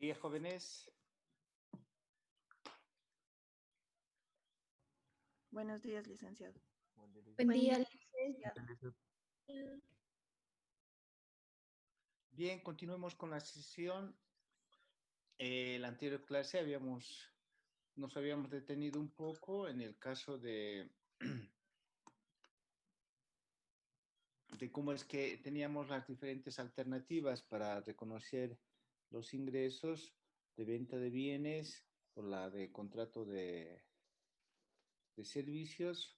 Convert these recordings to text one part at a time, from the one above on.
Días jóvenes. Buenos días, licenciado. Buen día, licenciado. Bien, continuemos con la sesión. La anterior clase nos habíamos detenido un poco en el caso de cómo es que teníamos las diferentes alternativas para reconocer los ingresos de venta de bienes por la de contrato de servicios,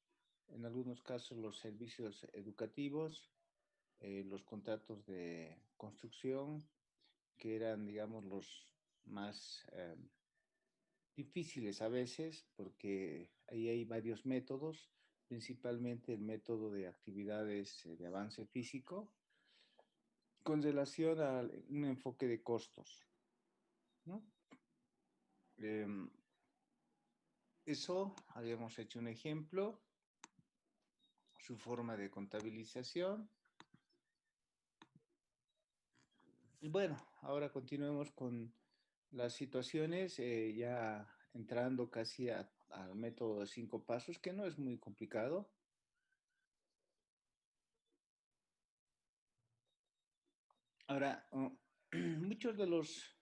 en algunos casos los servicios educativos, los contratos de construcción, que eran, digamos, los más difíciles a veces, porque ahí hay varios métodos, principalmente el método de actividades de avance físico, con relación a un enfoque de costos, ¿no? Eso, habíamos hecho un ejemplo, su forma de contabilización. Y bueno, ahora continuemos con las situaciones, ya entrando casi al método de 5 pasos, que no es muy complicado. Ahora, muchos de los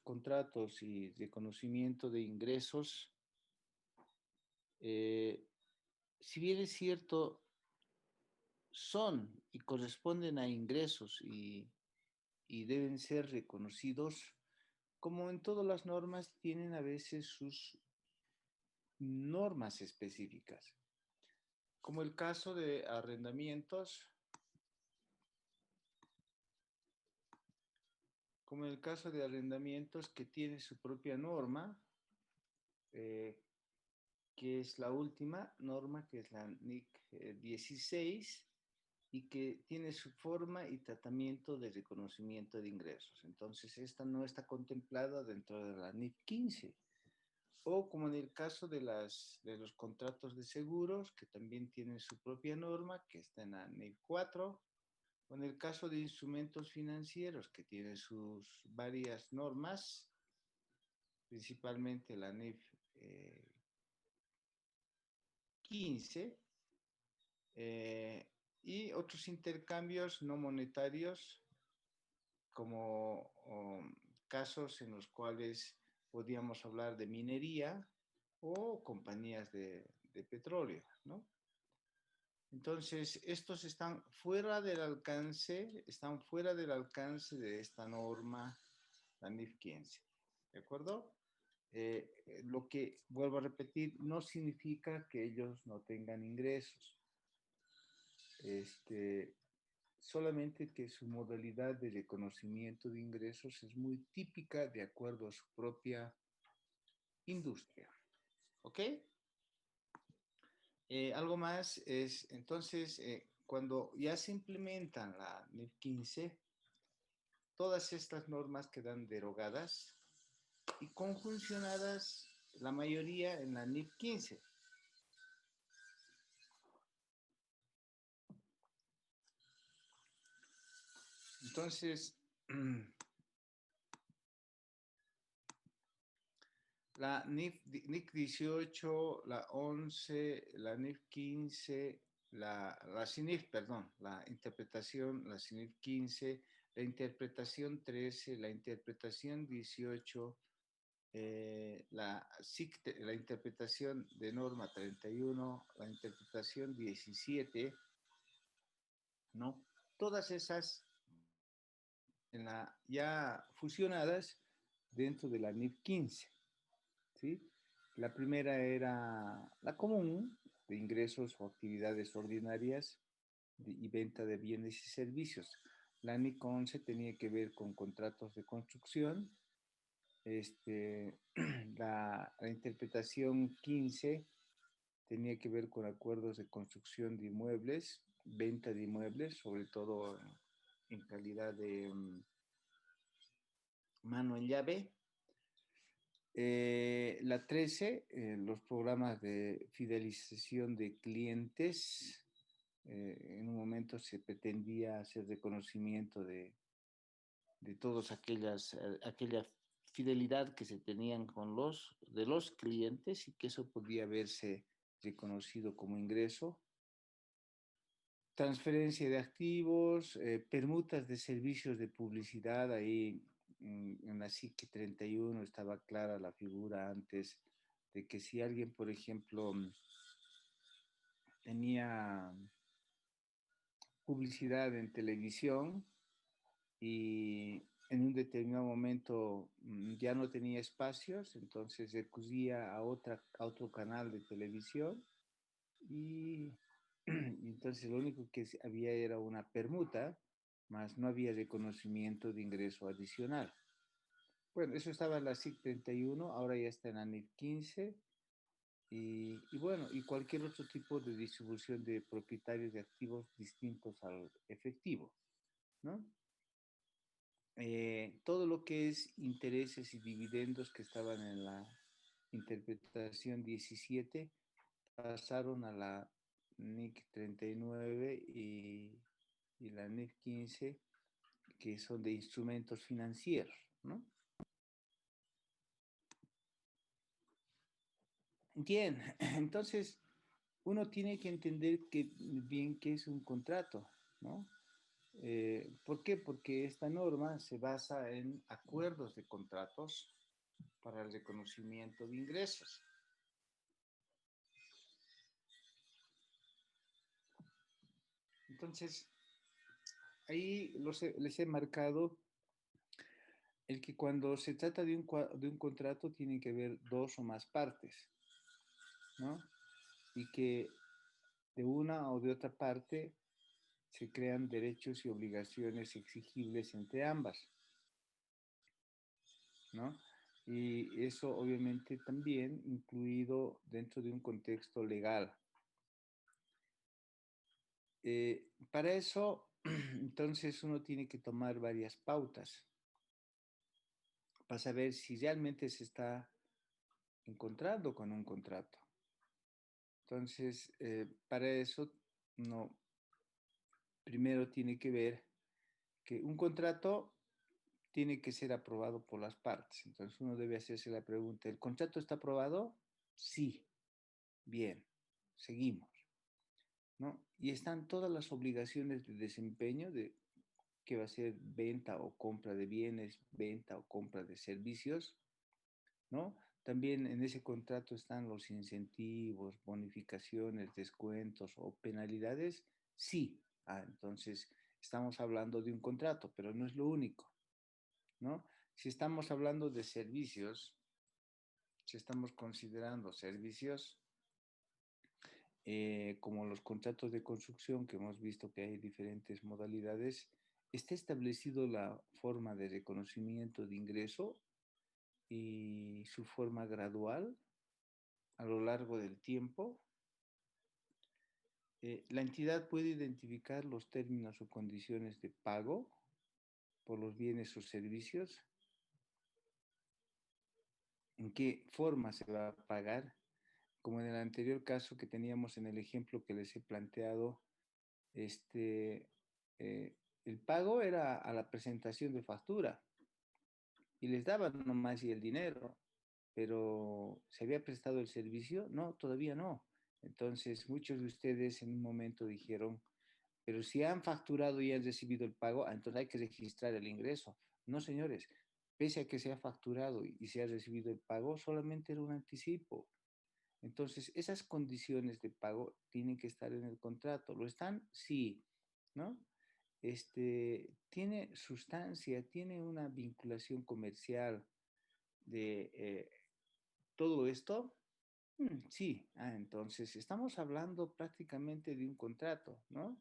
contratos y reconocimiento de ingresos, si bien es cierto, son y corresponden a ingresos y deben ser reconocidos, como en todas las normas, tienen a veces sus normas específicas, como el caso de arrendamientos, que tiene su propia norma, que es la última norma, que es la NIC 16, y que tiene su forma y tratamiento de reconocimiento de ingresos. Entonces, esta no está contemplada dentro de la NIF 15. O como en el caso de los contratos de seguros, que también tienen su propia norma, que está en la NIF 4. O en el caso de instrumentos financieros, que tiene sus varias normas, principalmente la NIF 15, y otros intercambios no monetarios, como casos en los cuales podríamos hablar de minería o compañías de petróleo, ¿no? Entonces, estos están fuera del alcance de esta norma, la NIF 15, ¿de acuerdo? Lo que, vuelvo a repetir, no significa que ellos no tengan ingresos. Solamente que su modalidad de reconocimiento de ingresos es muy típica de acuerdo a su propia industria. ¿Ok? Algo más es, entonces, cuando ya se implementan la NIF 15, todas estas normas quedan derogadas y conjuncionadas, la mayoría en la NIF 15. Entonces, la NIF 18, la 11, la NIF 15, la CINIF, perdón, la CINIF 15, la interpretación 13, la interpretación 18, la interpretación de norma 31, la interpretación 17, ¿no? Todas esas ya fusionadas dentro de la NIF 15, ¿sí? La primera era la común, de ingresos o actividades ordinarias y venta de bienes y servicios. La NIC 11 tenía que ver con contratos de construcción. La interpretación 15 tenía que ver con acuerdos de construcción de inmuebles, venta de inmuebles, sobre todo en calidad de mano en llave. La 13, los programas de fidelización de clientes. En un momento se pretendía hacer reconocimiento de de todas aquella fidelidad que se tenían de los clientes y que eso podía verse reconocido como ingreso. Transferencia de activos, permutas de servicios de publicidad, ahí en la SIC 31 estaba clara la figura antes de que si alguien, por ejemplo, tenía publicidad en televisión y en un determinado momento ya no tenía espacios, entonces recurría a otro canal de televisión y entonces lo único que había era una permuta, más no había reconocimiento de ingreso adicional. Bueno, eso estaba en la SIC 31, ahora ya está en la NIF 15 y bueno, y cualquier otro tipo de distribución de propietarios de activos distintos al efectivo, ¿no? Todo lo que es intereses y dividendos que estaban en la interpretación 17 pasaron a la NIC 39 y la NIF 15, que son de instrumentos financieros, ¿no? Bien, entonces uno tiene que entender bien qué es un contrato, ¿no? ¿Por qué? Porque esta norma se basa en acuerdos de contratos para el reconocimiento de ingresos. Entonces, ahí les he marcado el que cuando se trata de un contrato tiene que haber dos o más partes, ¿no? Y que de una o de otra parte se crean derechos y obligaciones exigibles entre ambas, ¿no? Y eso obviamente también incluido dentro de un contexto legal. Para eso, entonces uno tiene que tomar varias pautas para saber si realmente se está encontrando con un contrato. Entonces, para eso, uno primero tiene que ver que un contrato tiene que ser aprobado por las partes. Entonces, uno debe hacerse la pregunta, ¿el contrato está aprobado? Sí. Bien, seguimos, ¿no? Y están todas las obligaciones de desempeño de que va a ser venta o compra de bienes, venta o compra de servicios, ¿no? También en ese contrato están los incentivos, bonificaciones, descuentos o penalidades. Sí, entonces estamos hablando de un contrato, pero no es lo único, ¿no? Si estamos hablando de servicios, si estamos considerando servicios como los contratos de construcción, que hemos visto que hay diferentes modalidades, está establecido la forma de reconocimiento de ingreso y su forma gradual a lo largo del tiempo. La entidad puede identificar los términos o condiciones de pago por los bienes o servicios, en qué forma se va a pagar, como en el anterior caso que teníamos en el ejemplo que les he planteado, el pago era a la presentación de factura y les daban nomás y el dinero, pero ¿se había prestado el servicio? No, todavía no. Entonces, muchos de ustedes en un momento dijeron, pero si han facturado y han recibido el pago, entonces hay que registrar el ingreso. No, señores, pese a que se ha facturado y se ha recibido el pago, solamente era un anticipo. Entonces, esas condiciones de pago tienen que estar en el contrato. ¿Lo están? Sí, ¿no? Tiene sustancia, tiene una vinculación comercial de todo esto. Sí, entonces estamos hablando prácticamente de un contrato, ¿no?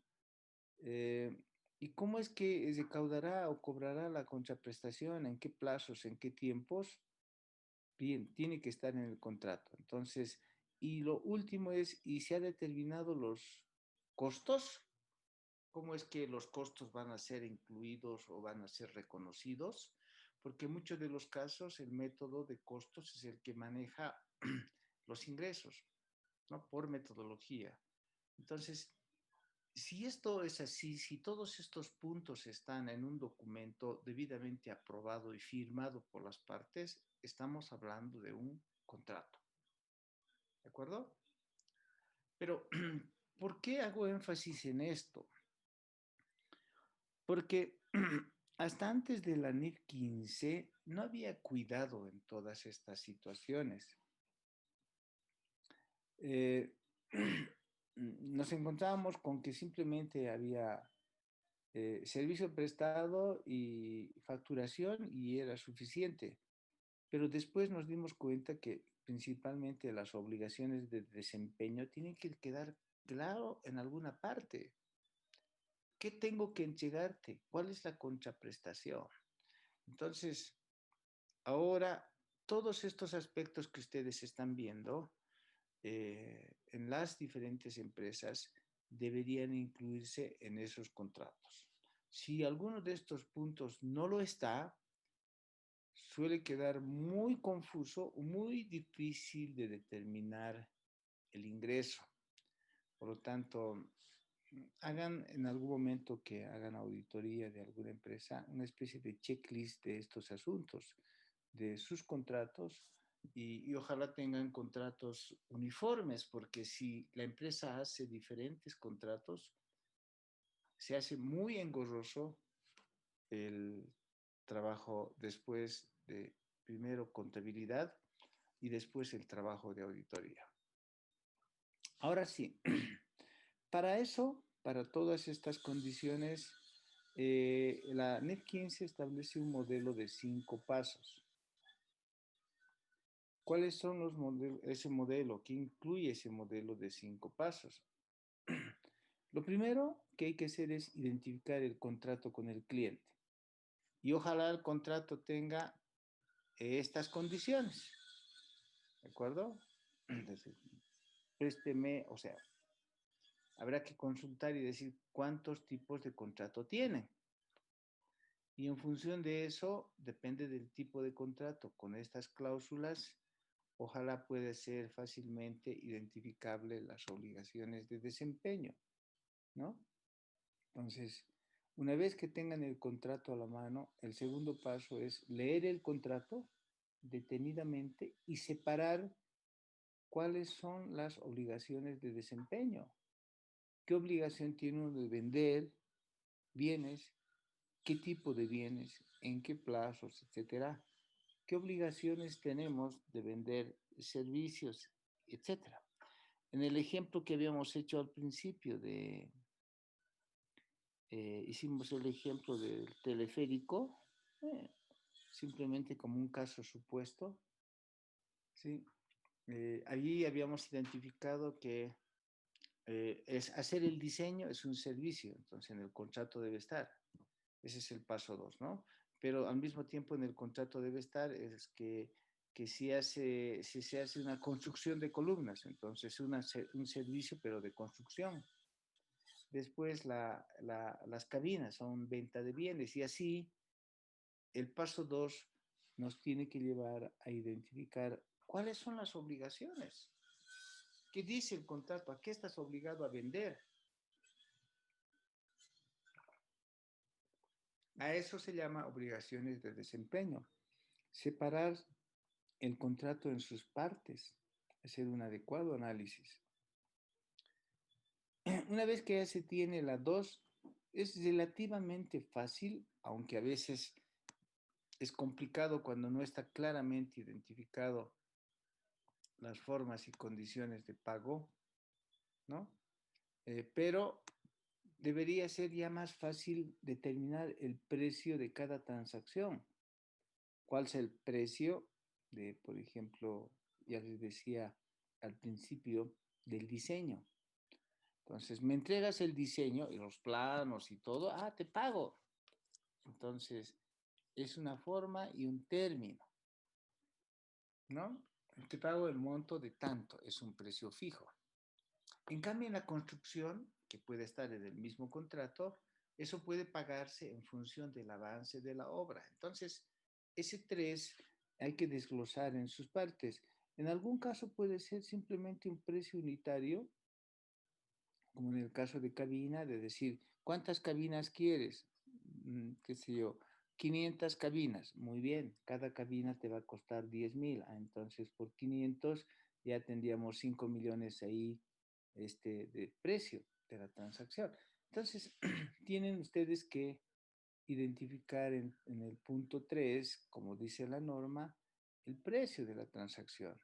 ¿Y cómo es que recaudará o cobrará la contraprestación? ¿En qué plazos? ¿En qué tiempos? Bien, tiene que estar en el contrato. Entonces, y lo último es, ¿y se ha determinado los costos? ¿Cómo es que los costos van a ser incluidos o van a ser reconocidos? Porque en muchos de los casos el método de costos es el que maneja los ingresos, ¿no? Por metodología. Entonces, Si esto es así, si todos estos puntos están en un documento debidamente aprobado y firmado por las partes, estamos hablando de un contrato. ¿De acuerdo? Pero, ¿por qué hago énfasis en esto? Porque hasta antes de la NIF 15 no había cuidado en todas estas situaciones. Nos encontrábamos con que simplemente había servicio prestado y facturación y era suficiente. Pero después nos dimos cuenta que principalmente las obligaciones de desempeño tienen que quedar claro en alguna parte. ¿Qué tengo que entregarte? ¿Cuál es la contraprestación? Entonces, ahora todos estos aspectos que ustedes están viendo en las diferentes empresas deberían incluirse en esos contratos. Si alguno de estos puntos no lo está, suele quedar muy confuso, muy difícil de determinar el ingreso. Por lo tanto, hagan en algún momento que hagan auditoría de alguna empresa, una especie de checklist de estos asuntos, de sus contratos y ojalá tengan contratos uniformes, porque si la empresa hace diferentes contratos, se hace muy engorroso el trabajo después de primero contabilidad y después el trabajo de auditoría. Ahora sí, para eso, para todas estas condiciones, la NEF 15 establece un modelo de 5 pasos. ¿Cuáles son los modelos, ese modelo? ¿Qué incluye ese modelo de 5 pasos? Lo primero que hay que hacer es identificar el contrato con el cliente. Y ojalá el contrato tenga estas condiciones. ¿De acuerdo? Entonces, présteme, o sea, habrá que consultar y decir cuántos tipos de contrato tienen. Y en función de eso, depende del tipo de contrato. Con estas cláusulas, ojalá pueda ser fácilmente identificable las obligaciones de desempeño, ¿no? Entonces, una vez que tengan el contrato a la mano, el segundo paso es leer el contrato detenidamente y separar cuáles son las obligaciones de desempeño. ¿Qué obligación tiene uno de vender bienes? ¿Qué tipo de bienes? ¿En qué plazos? Etcétera. ¿Qué obligaciones tenemos de vender servicios? Etcétera. En el ejemplo que habíamos hecho al principio hicimos el ejemplo del teleférico, simplemente como un caso supuesto, ¿sí? Allí habíamos identificado que es hacer el diseño es un servicio, entonces en el contrato debe estar. Ese es el paso 2, ¿no? Pero al mismo tiempo en el contrato debe estar es que si se hace una construcción de columnas, entonces un servicio pero de construcción. Después las cabinas son venta de bienes y así el paso 2 nos tiene que llevar a identificar cuáles son las obligaciones. ¿Qué dice el contrato? ¿A qué estás obligado a vender? A eso se llama obligaciones de desempeño. Separar el contrato en sus partes, hacer un adecuado análisis. Una vez que ya se tiene la 2, es relativamente fácil, aunque a veces es complicado cuando no está claramente identificado las formas y condiciones de pago, ¿no? Pero debería ser ya más fácil determinar el precio de cada transacción. ¿Cuál es el precio de, por ejemplo, ya les decía al principio, del diseño? Entonces, me entregas el diseño y los planos y todo, te pago. Entonces, es una forma y un término, ¿no? Te pago el monto de tanto, es un precio fijo. En cambio, en la construcción, que puede estar en el mismo contrato, eso puede pagarse en función del avance de la obra. Entonces, ese 3 hay que desglosar en sus partes. En algún caso puede ser simplemente un precio unitario como en el caso de cabina, de decir, ¿cuántas cabinas quieres? Qué sé yo, 500 cabinas. Muy bien, cada cabina te va a costar 10.000. Entonces, por 500 ya tendríamos 5 millones ahí de precio de la transacción. Entonces, tienen ustedes que identificar en el punto 3, como dice la norma, el precio de la transacción.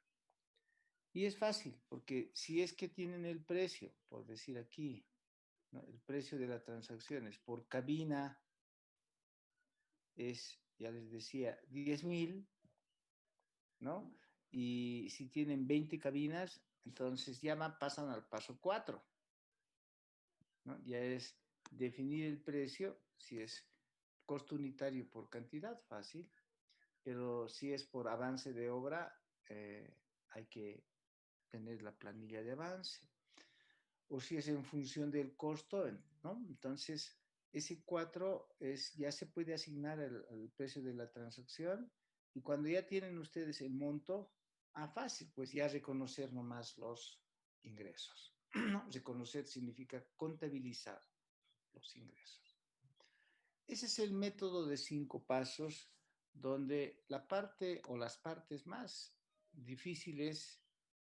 Y es fácil, porque si es que tienen el precio, por decir aquí, ¿no? El precio de la transacción es por cabina, es, ya les decía, 10.000, ¿no? Y si tienen 20 cabinas, entonces ya pasan al paso 4, ¿no? Ya es definir el precio, si es costo unitario por cantidad, fácil, pero si es por avance de obra, hay que tener la planilla de avance. O si es en función del costo, ¿no? Entonces, ese 4 ya se puede asignar al precio de la transacción, y cuando ya tienen ustedes el monto, fácil, pues ya reconocer nomás los ingresos, ¿no? Reconocer significa contabilizar los ingresos. Ese es el método de 5 pasos, donde la parte o las partes más difíciles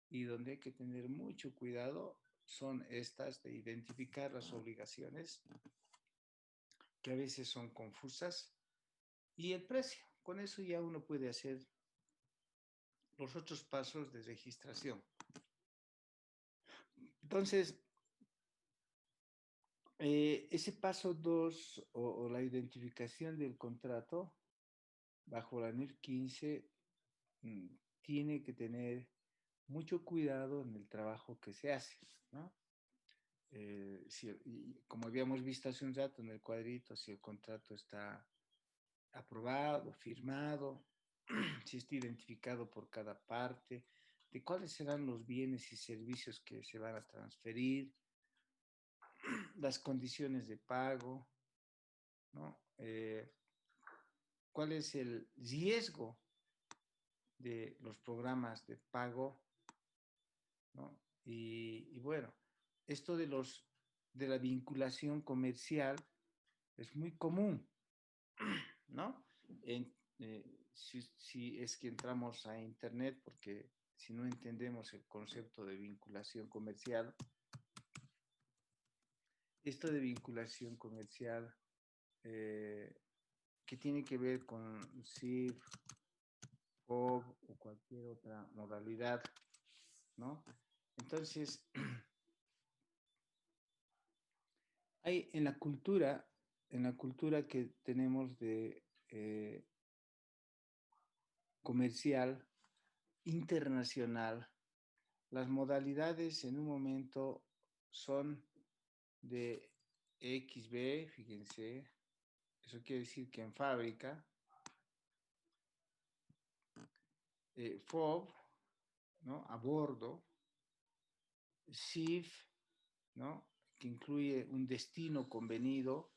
y donde hay que tener mucho cuidado son estas de identificar las obligaciones, que a veces son confusas, y el precio. Con eso ya uno puede hacer los otros pasos de registración. Entonces, ese paso 2 o la identificación del contrato bajo la NIR 15 tiene que tener mucho cuidado en el trabajo que se hace, ¿no? Como habíamos visto hace un rato en el cuadrito, si el contrato está aprobado, firmado, si está identificado por cada parte, de cuáles serán los bienes y servicios que se van a transferir, las condiciones de pago, ¿no? ¿Cuál es el riesgo de los programas de pago, ¿no? Y bueno, esto de la vinculación comercial es muy común, ¿no? Si es que entramos a Internet, porque si no entendemos el concepto de vinculación comercial, esto de vinculación comercial que tiene que ver con SIF, FOB o cualquier otra modalidad, ¿no? Entonces, hay en la cultura que tenemos de comercial internacional, las modalidades en un momento son de XB, fíjense, eso quiere decir que en fábrica, FOB, ¿no? A bordo, SIF, ¿no? Que incluye un destino convenido,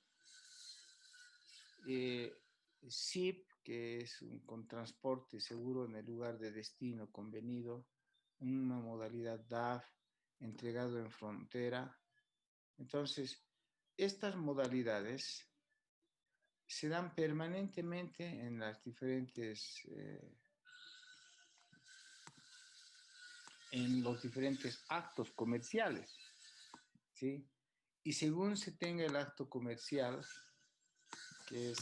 SIP, que es con transporte seguro en el lugar de destino convenido, una modalidad DAF, entregado en frontera. Entonces, estas modalidades se dan permanentemente en las diferentes, en los diferentes actos comerciales, ¿sí? Y según se tenga el acto comercial, que es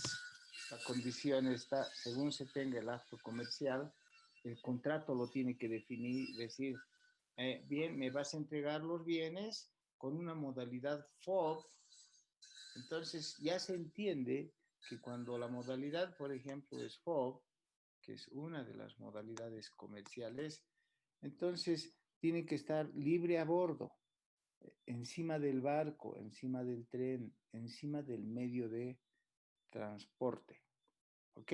la condición esta, según se tenga el acto comercial, el contrato lo tiene que definir, decir, bien, me vas a entregar los bienes con una modalidad FOB. Entonces ya se entiende que cuando la modalidad, por ejemplo, es FOB, que es una de las modalidades comerciales, entonces tiene que estar libre a bordo, encima del barco, encima del tren, encima del medio de transporte. ¿Ok?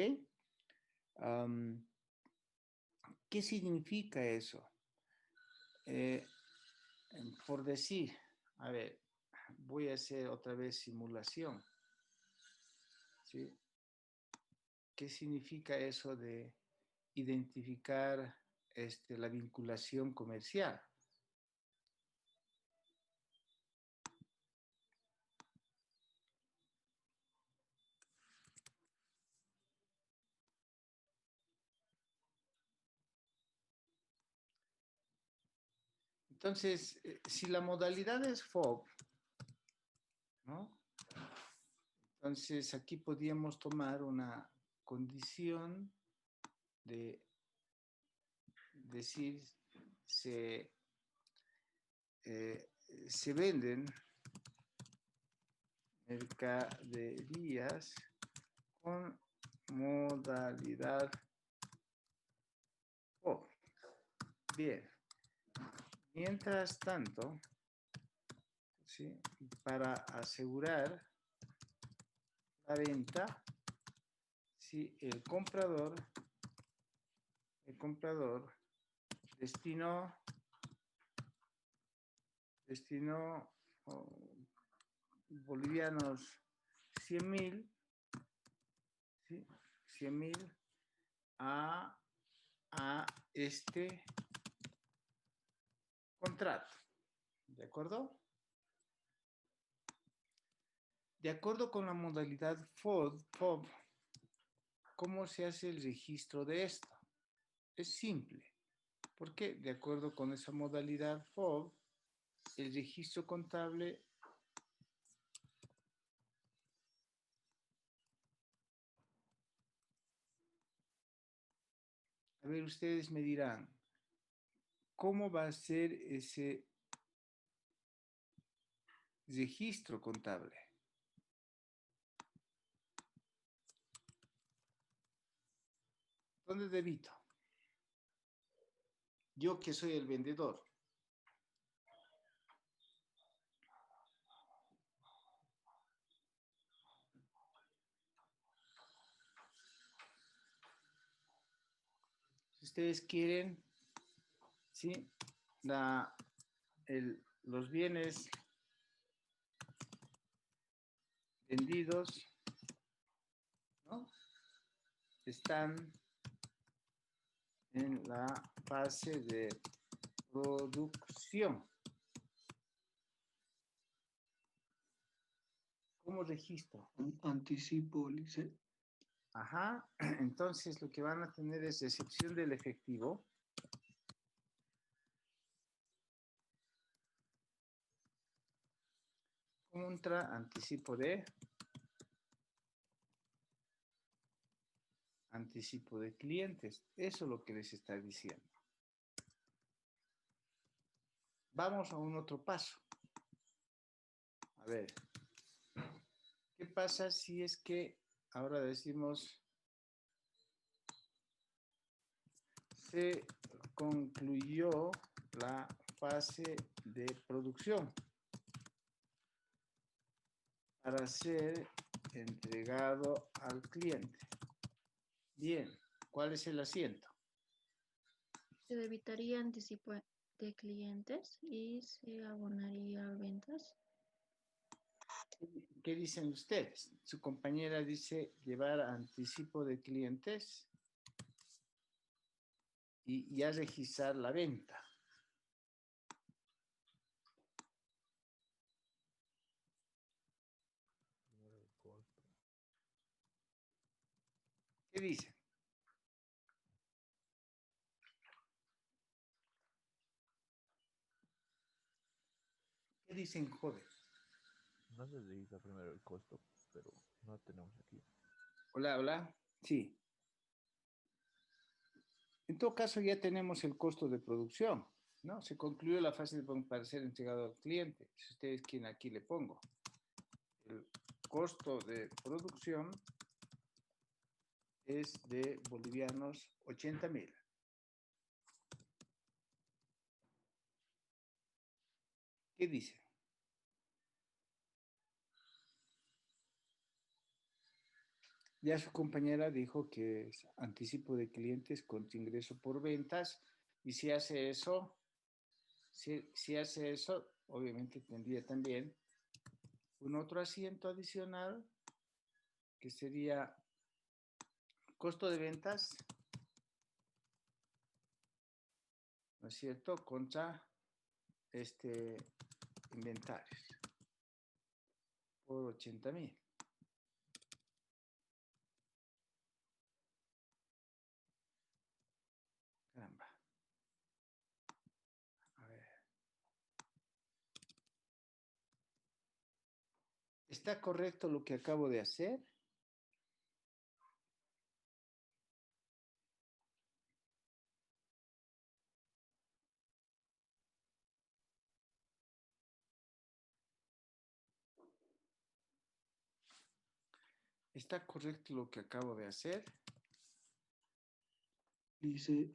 ¿Qué significa eso? Por decir, a ver, voy a hacer otra vez simulación, ¿sí? ¿Qué significa eso de identificar la vinculación comercial? Entonces, si la modalidad es FOB, ¿no? Entonces, aquí podríamos tomar una condición de decir, se venden mercaderías con modalidad FOB. Bien. Mientras tanto, ¿sí? Para asegurar la venta, si el comprador destinó bolivianos 100.000, ¿sí? 100.000 a este contrato, ¿de acuerdo? De acuerdo con la modalidad FOB, ¿cómo se hace el registro de esto? Es simple, porque de acuerdo con esa modalidad FOB, el registro contable a ver, ustedes me dirán, ¿cómo va a ser ese registro contable? ¿Dónde debito? Yo que soy el vendedor. Si ustedes quieren, ¿sí? Los bienes vendidos, ¿no? Están en la fase de producción. ¿Cómo registro? Anticipo, Lice. Ajá, entonces lo que van a tener es recepción del efectivo. Contra anticipo de clientes. Eso es lo que les está diciendo. Vamos a un otro paso. A ver, ¿qué pasa si es que ahora decimos se concluyó la fase de producción para ser entregado al cliente? Bien, ¿cuál es el asiento? Se debitaría anticipo de clientes y se abonaría ventas. ¿Qué dicen ustedes? Su compañera dice llevar anticipo de clientes y ya registrar la venta. ¿Qué dicen? ¿Qué dicen, joven? No se registra primero el costo, pero no tenemos aquí. Hola, hola. Sí. En todo caso, ya tenemos el costo de producción, ¿no? Se concluyó la fase para ser entregado al cliente. Si ustedes quieren, aquí le pongo. El costo de producción es de bolivianos 80.000. ¿Qué dice? Ya su compañera dijo que es anticipo de clientes contra ingreso por ventas, y si hace eso, si hace eso, obviamente tendría también un otro asiento adicional que sería costo de ventas, ¿no es cierto?, contra inventarios por 80.000. Caramba. A ver. ¿Está correcto lo que acabo de hacer? ¿Está correcto lo que acabo de hacer? Dice,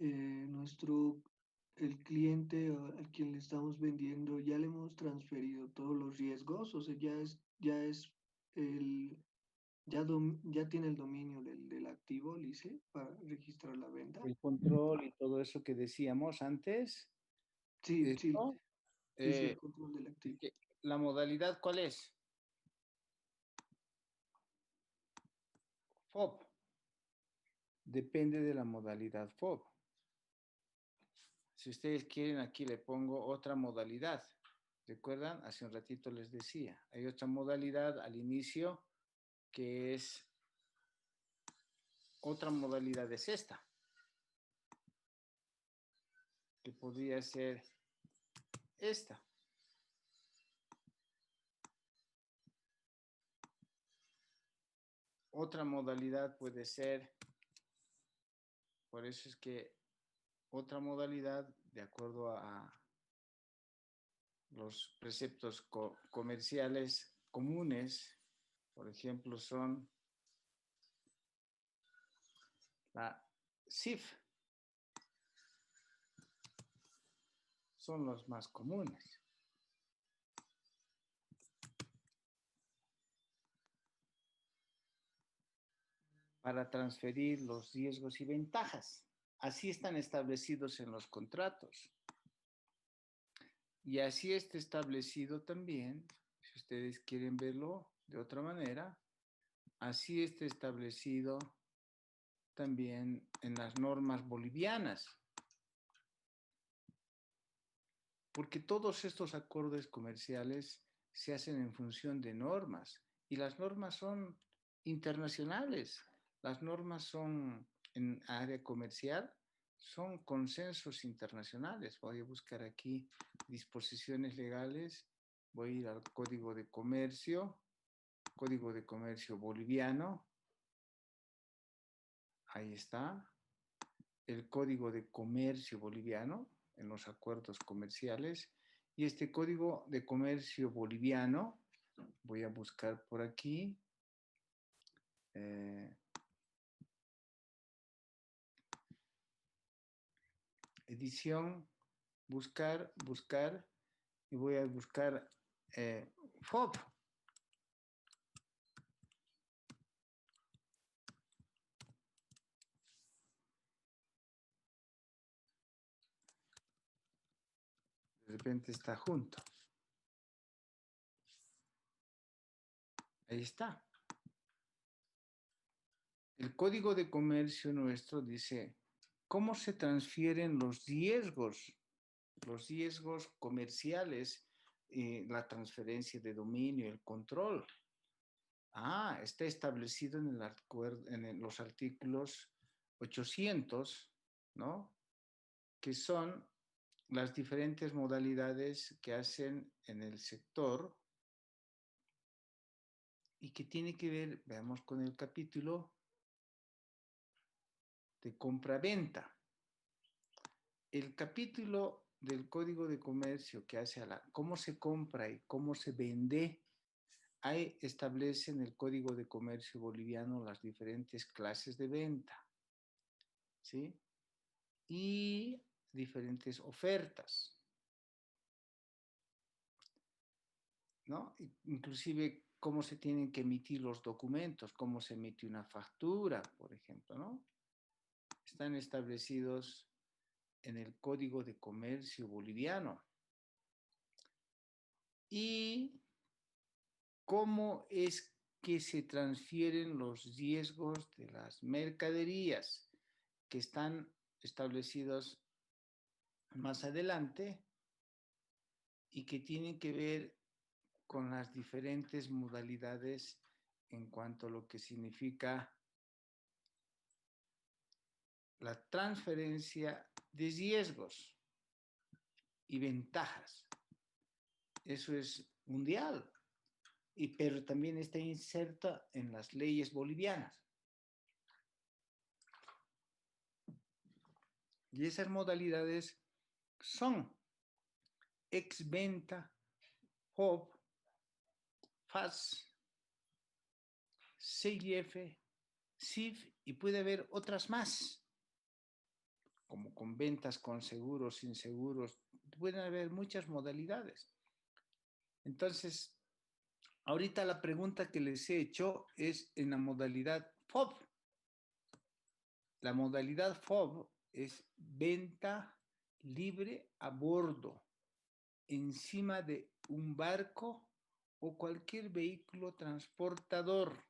el cliente al quien le estamos vendiendo, ya le hemos transferido todos los riesgos, o sea, ya tiene el dominio del activo, dice, para registrar la venta. El control y todo eso que decíamos antes. Sí, sí, ¿Esto? dice el control del activo. ¿La modalidad cuál es? FOB. Depende de la modalidad FOB. Si ustedes quieren, aquí le pongo otra modalidad. ¿Recuerdan? Hace un ratito les decía. Hay otra modalidad al inicio que es... Otra modalidad es esta. Que podría ser esta. Otra modalidad puede ser... Por eso es que otra modalidad, de acuerdo a los preceptos comerciales comunes, por ejemplo, son la CIF. Son los más comunes. Para transferir los riesgos y ventajas. Así están establecidos en los contratos. Y así está establecido también, si ustedes quieren verlo de otra manera, así está establecido también en las normas bolivianas. Porque todos estos acuerdos comerciales se hacen en función de normas y las normas son internacionales. Las normas son en área comercial, son consensos internacionales. Voy a buscar aquí disposiciones legales, voy a ir al Código de Comercio boliviano. Ahí está, el Código de Comercio boliviano en los acuerdos comerciales. Y este Código de Comercio boliviano, voy a buscar por aquí, edición, buscar, y voy a buscar FOB. De repente está junto. Ahí está. El Código de Comercio nuestro dice cómo se transfieren los riesgos comerciales, la transferencia de dominio, el control. Está establecido en los artículos 800, ¿no? Que son las diferentes modalidades que hacen en el sector y que tiene que ver, veamos con el capítulo de compra-venta. El capítulo del Código de Comercio que hace cómo se compra y cómo se vende, ahí establece en el Código de Comercio boliviano las diferentes clases de venta, ¿sí? Y diferentes ofertas, ¿no? Inclusive cómo se tienen que emitir los documentos, cómo se emite una factura, por ejemplo, ¿no? Están establecidos en el Código de Comercio boliviano. Y cómo es que se transfieren los riesgos de las mercaderías que están establecidos más adelante y que tienen que ver con las diferentes modalidades en cuanto a lo que significa la transferencia de riesgos y ventajas. Eso es mundial. pero también está inserta en las leyes bolivianas. Y esas modalidades son exventa, FOB, FAS, CIF, CIF, y puede haber otras más, como con ventas con seguros, sin seguros. Pueden haber muchas modalidades. Entonces, ahorita la pregunta que les he hecho es en la modalidad FOB. La modalidad FOB es venta libre a bordo, encima de un barco o cualquier vehículo transportador.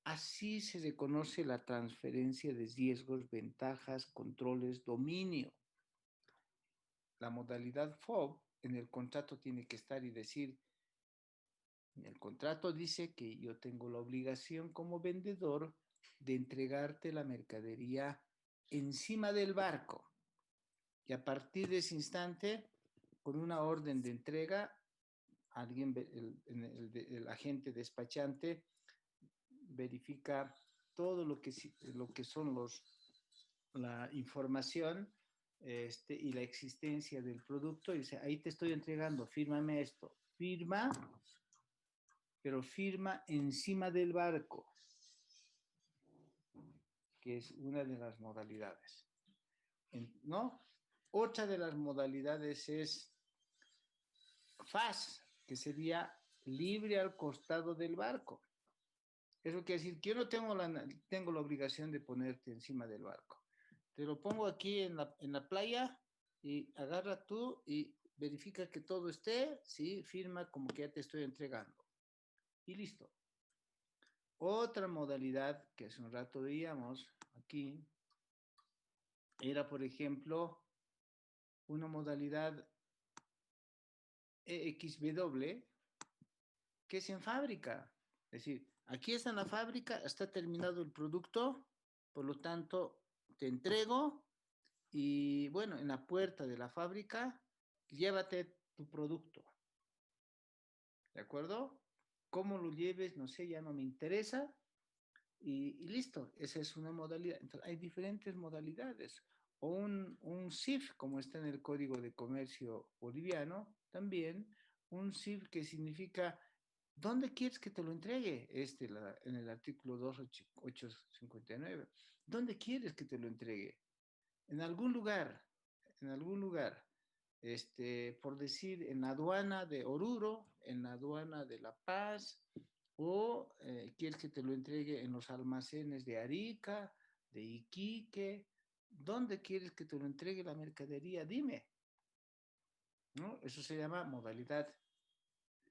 Así se reconoce la transferencia de riesgos, ventajas, controles, dominio. La modalidad FOB en el contrato tiene que estar y decir, en el contrato dice que yo tengo la obligación como vendedor de entregarte la mercadería encima del barco. Y a partir de ese instante, con una orden de entrega, alguien, el agente despachante verifica todo lo que son la información y la existencia del producto y dice, ahí te estoy entregando, fírmame esto. Firma, pero firma encima del barco, que es una de las modalidades. ¿No? Otra de las modalidades es FAS, que sería libre al costado del barco. Eso quiere decir que yo no tengo la obligación de ponerte encima del barco. Te lo pongo aquí en la playa y agarra tú y verifica que todo esté, ¿sí? Firma como que ya te estoy entregando. Y listo. Otra modalidad que hace un rato veíamos aquí era, por ejemplo, una modalidad EXW, que es en fábrica. Es decir, aquí está en la fábrica, está terminado el producto, por lo tanto, te entrego y, bueno, en la puerta de la fábrica, llévate tu producto. ¿De acuerdo? ¿Cómo lo lleves? No sé, ya no me interesa. Y listo, esa es una modalidad. Entonces, hay diferentes modalidades. O un CIF, como está en el Código de Comercio Boliviano, también un CIF que significa, ¿dónde quieres que te lo entregue? En el artículo 2859. ¿Dónde quieres que te lo entregue? En algún lugar, por decir, en la aduana de Oruro, en la aduana de La Paz, o quieres que te lo entregue en los almacenes de Arica, de Iquique. ¿Dónde quieres que te lo entregue la mercadería? Dime. ¿No? Eso se llama modalidad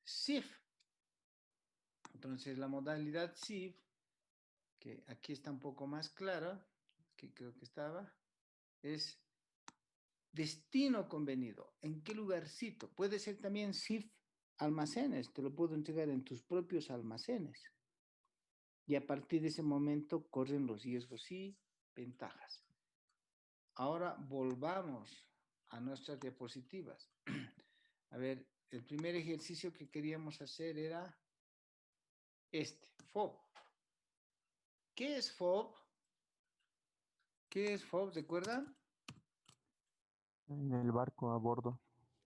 CIF. Entonces, la modalidad CIF, que aquí está un poco más clara, que creo que estaba, es destino convenido. ¿En qué lugarcito? Puede ser también CIF almacenes, te lo puedo entregar en tus propios almacenes. Y a partir de ese momento corren los riesgos y ventajas. Ahora volvamos a nuestras diapositivas. A ver, el primer ejercicio que queríamos hacer era FOB. ¿Qué es FOB? ¿Qué es FOB? ¿Recuerdan? En el barco, a bordo.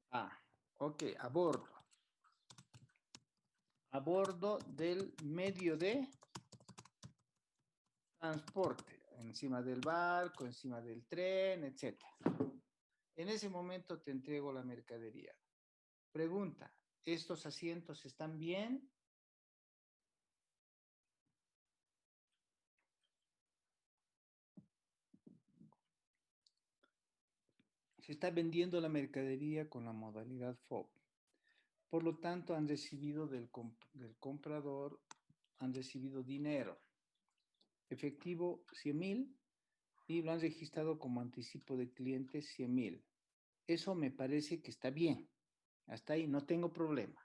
Ah, ok, a bordo. A bordo del medio de transporte, encima del barco, encima del tren, etc. En ese momento te entrego la mercadería. Pregunta, ¿estos asientos están bien? Se está vendiendo la mercadería con la modalidad FOB. Por lo tanto, han recibido del comprador, han recibido dinero. Efectivo 100,000 y lo han registrado como anticipo de clientes 100,000. Eso me parece que está bien. Hasta ahí no tengo problema.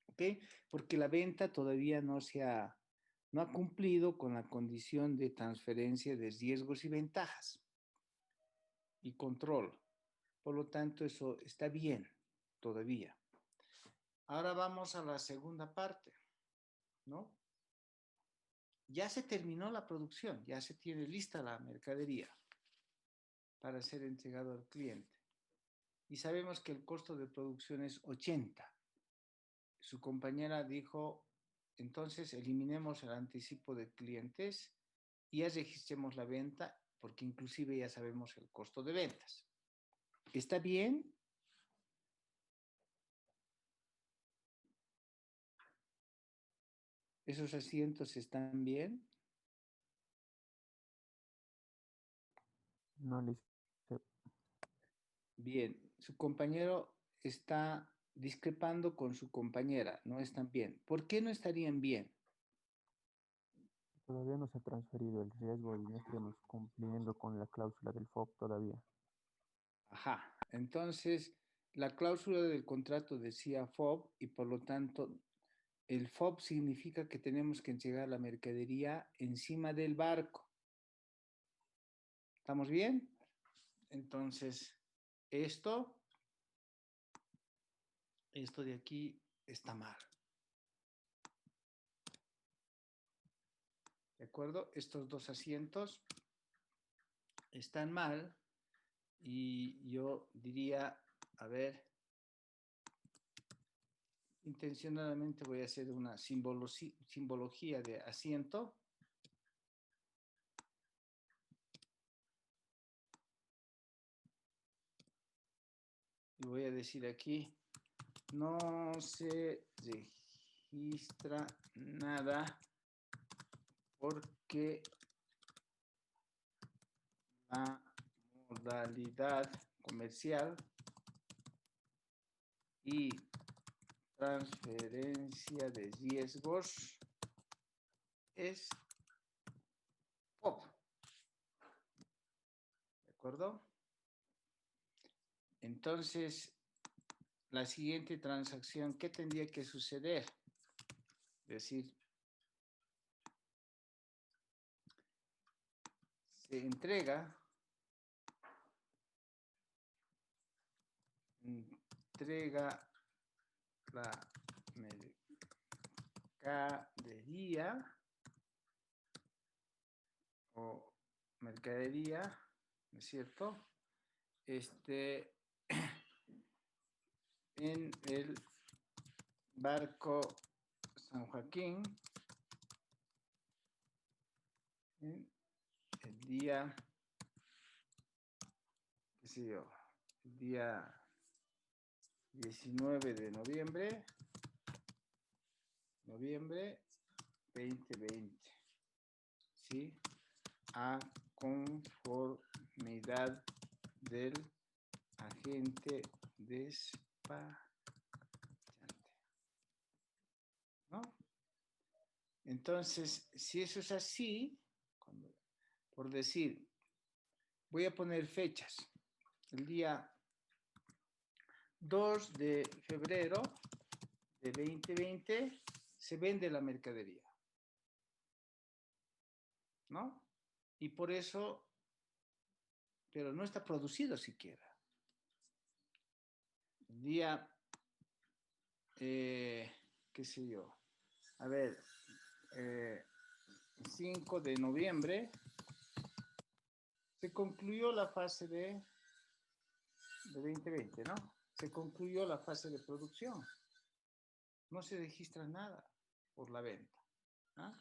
¿Ok? Porque la venta todavía no ha cumplido con la condición de transferencia de riesgos y ventajas y control. Por lo tanto, eso está bien todavía. Ahora vamos a la segunda parte, ¿no? Ya se terminó la producción, ya se tiene lista la mercadería para ser entregado al cliente. Y sabemos que el costo de producción es 80. Su compañera dijo, entonces eliminemos el anticipo de clientes y ya registremos la venta, porque inclusive ya sabemos el costo de ventas. ¿Está bien? ¿Esos asientos están bien? No les sé. Bien. Su compañero está discrepando con su compañera, no están bien. ¿Por qué no estarían bien? Todavía no se ha transferido el riesgo y no estaríamos cumpliendo con la cláusula del FOB todavía. Ajá. Entonces, la cláusula del contrato decía FOB y por lo tanto el FOB significa que tenemos que entregar la mercadería encima del barco. ¿Estamos bien? Entonces, esto de aquí está mal. ¿De acuerdo? Estos dos asientos están mal y yo diría, a ver, intencionadamente voy a hacer una simbología de asiento. Y voy a decir aquí, no se registra nada porque la modalidad comercial y transferencia de riesgos es FOB. ¿De acuerdo? Entonces, la siguiente transacción, ¿qué tendría que suceder? Es decir, se entrega la mercadería o mercadería, ¿no es cierto? En el barco San Joaquín en el día, qué sé yo, el día 19 de noviembre 2020, ¿sí? A conformidad del agente despachante, ¿no? Entonces, si eso es así, por decir, voy a poner fechas. El día 2 de febrero de 2020 se vende la mercadería, ¿no? Y por eso, pero no está producido siquiera. El día, qué sé yo, a ver, 5 de noviembre se concluyó la fase de 2020, ¿no? Se concluyó la fase de producción. No se registra nada por la venta, ¿ah?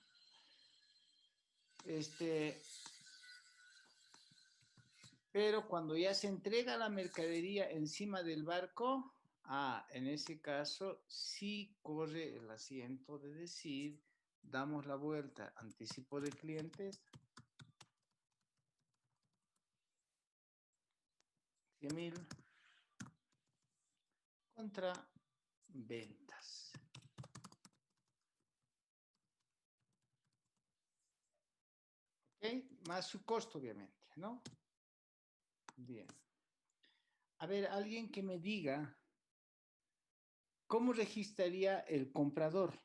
Pero cuando ya se entrega la mercadería encima del barco, en ese caso sí corre el asiento de decir, damos la vuelta, anticipo de clientes, 100,000 contra ventas. ¿Ok? Más su costo, obviamente, ¿no? Bien. A ver, alguien que me diga, ¿cómo registraría el comprador?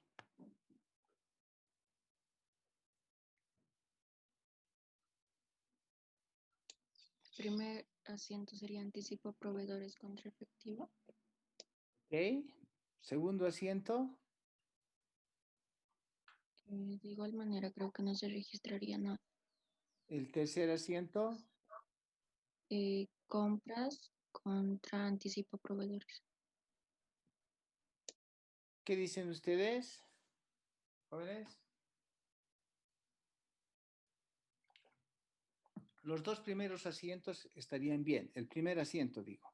Primer asiento sería anticipo proveedores contra efectivo. ¿Ok? Segundo asiento, De igual manera, creo que no se registraría nada. el tercer asiento, Compras contra anticipo a proveedores. ¿qué dicen ustedes, jóvenes? Los dos primeros asientos estarían bien. El primer asiento, digo,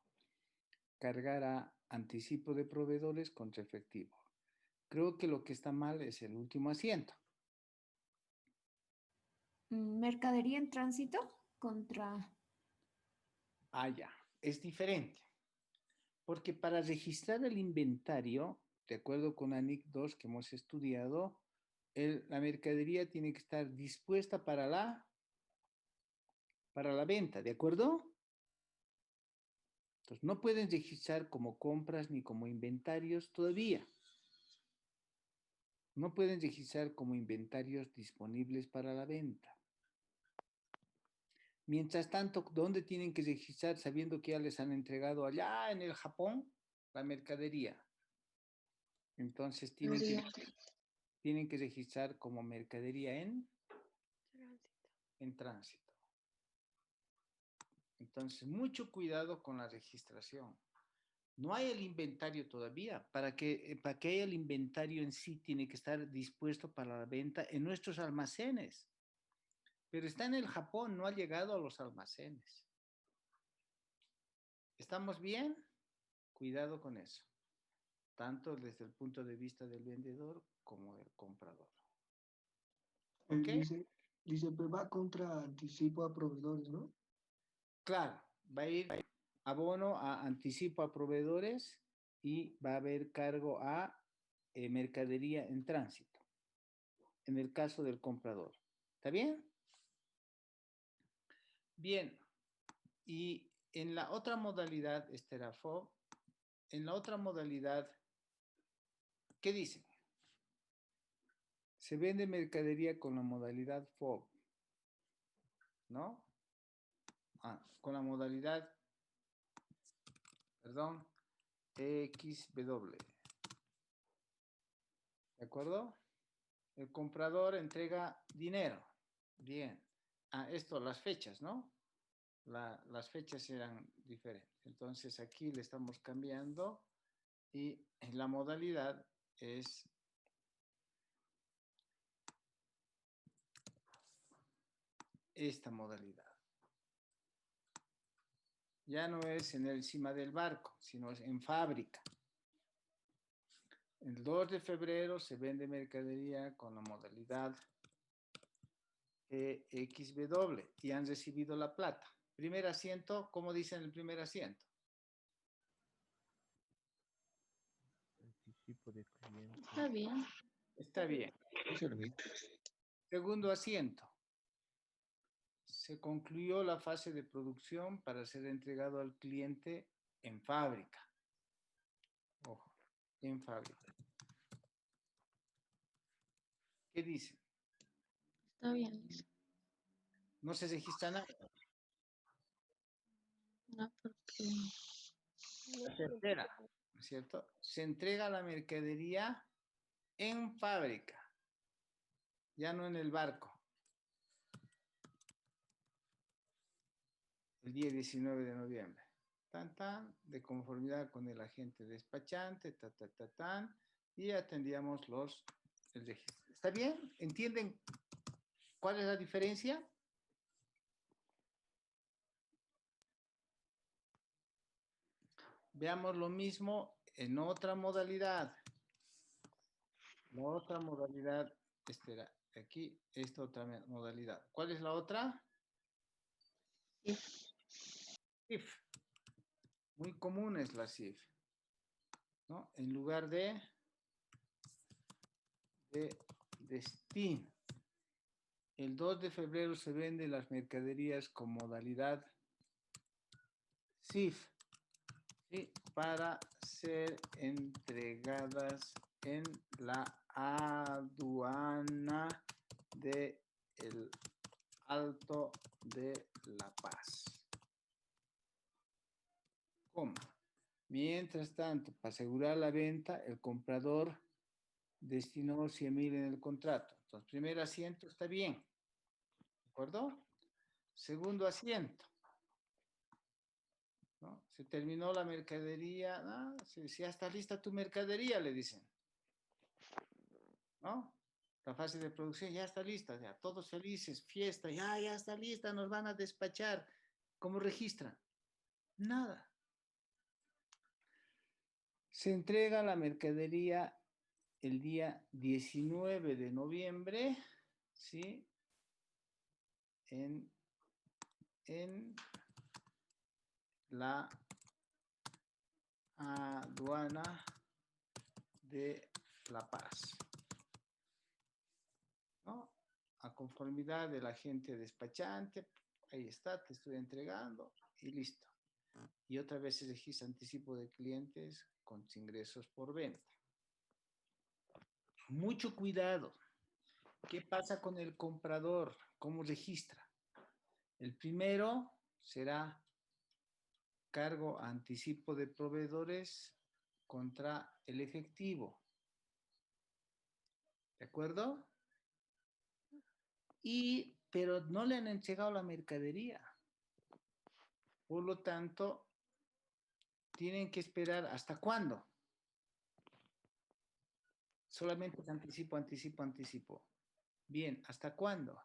cargar a anticipo de proveedores contra efectivo. Creo que lo que está mal es el último asiento. Mercadería en tránsito contra... Ah, ya, es diferente. Porque para registrar el inventario, de acuerdo con ANIC 2 que hemos estudiado, la mercadería tiene que estar dispuesta para la venta, ¿de acuerdo? Entonces, no pueden registrar como compras ni como inventarios todavía. No pueden registrar como inventarios disponibles para la venta. Mientras tanto, ¿dónde tienen que registrar sabiendo que ya les han entregado allá en el Japón la mercadería? Entonces, tienen que registrar como mercadería en tránsito. Entonces, mucho cuidado con la registración. No hay el inventario todavía. Para que haya el inventario en sí, tiene que estar dispuesto para la venta en nuestros almacenes. Pero está en el Japón, no ha llegado a los almacenes. ¿Estamos bien? Cuidado con eso. Tanto desde el punto de vista del vendedor como del comprador. ¿Ok? Dice, pues va contra anticipo a proveedores, ¿no? Claro, va a ir abono a anticipo a proveedores y va a haber cargo a mercadería en tránsito, en el caso del comprador. ¿Está bien? Bien. Y en la otra modalidad, FOB, en la otra modalidad, ¿qué dicen? Se vende mercadería con la modalidad FOB, ¿no? Con la modalidad, perdón, XW. ¿De acuerdo? El comprador entrega dinero. Bien. Esto, las fechas, ¿no? Las fechas eran diferentes. Entonces aquí le estamos cambiando y la modalidad es esta modalidad. Ya no es en encima del barco, sino es en fábrica. El 2 de febrero se vende mercadería con la modalidad XW y han recibido la plata. Primer asiento, ¿cómo dicen el primer asiento? Anticipo de cliente. Está bien. Está bien. Segundo asiento. Se concluyó la fase de producción para ser entregado al cliente en fábrica. Ojo, en fábrica. ¿Qué dice? Está bien. No se registra nada. No, porque Se entera, ¿no es cierto? Se entrega la mercadería en fábrica, ya no en el barco. El día 19 de noviembre. De conformidad con el agente despachante, y atendíamos el registro. ¿Está bien? ¿Entienden cuál es la diferencia? Veamos lo mismo en otra modalidad. La otra modalidad, aquí, esta otra modalidad. ¿Cuál es la otra? SIF. Muy común es la SIF, ¿no? En lugar de destino. El 2 de febrero se venden las mercaderías con modalidad SIF, ¿sí? Para ser entregadas en la aduana de el Alto de La Paz. ¿Cómo? Mientras tanto, para asegurar la venta, el comprador destinó 100.000 en el contrato. Entonces, primer asiento está bien, ¿de acuerdo? Segundo asiento, ¿no? Se terminó la mercadería, ¿no? Si ya está lista tu mercadería, le dicen, ¿no? La fase de producción ya está lista, ya todos felices, fiesta, ya está lista, nos van a despachar. ¿Cómo registran? Nada. Se entrega la mercadería el día 19 de noviembre, ¿sí? En la aduana de La Paz, ¿no? A conformidad del agente despachante, ahí está, te estoy entregando y listo. Y otra vez se registra anticipo de clientes con ingresos por venta. Mucho cuidado. ¿Qué pasa con el comprador? ¿Cómo registra? El primero será cargo a anticipo de proveedores contra el efectivo. ¿De acuerdo? Pero no le han entregado la mercadería. Por lo tanto, tienen que esperar ¿hasta cuándo? Solamente es anticipo, anticipo, anticipo. Bien, ¿hasta cuándo?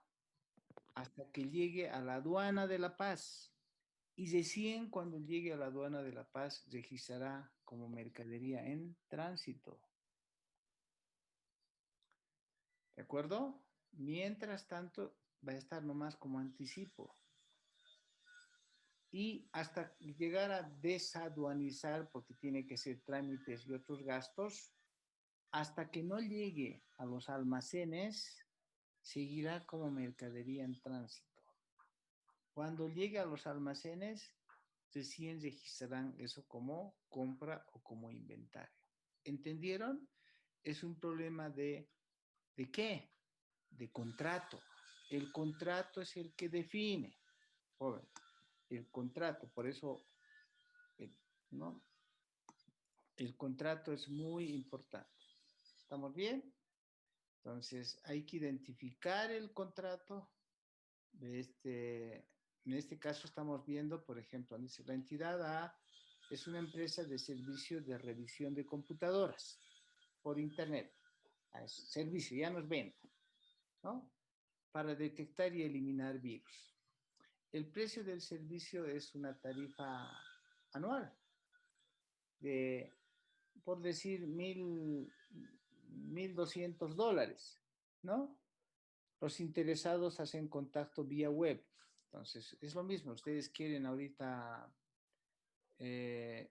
Hasta que llegue a la aduana de La Paz. Y recién cuando llegue a la aduana de La Paz, registrará como mercadería en tránsito. ¿De acuerdo? Mientras tanto, va a estar nomás como anticipo. Y hasta llegar a desaduanizar, porque tiene que ser trámites y otros gastos, hasta que no llegue a los almacenes, seguirá como mercadería en tránsito. Cuando llegue a los almacenes, recién registrarán eso como compra o como inventario. ¿Entendieron? Es un problema ¿de qué? De contrato. El contrato es el que define, joven, el contrato, por eso, ¿no? El contrato es muy importante. ¿Estamos bien? Entonces, hay que identificar el contrato. En este caso estamos viendo, por ejemplo, dice, la entidad A es una empresa de servicio de revisión de computadoras por internet. Es servicio, ya nos venta, ¿no? Para detectar y eliminar virus. El precio del servicio es una tarifa anual de, por decir, $1,200, ¿no? Los interesados hacen contacto vía web. Entonces, es lo mismo. Ustedes quieren ahorita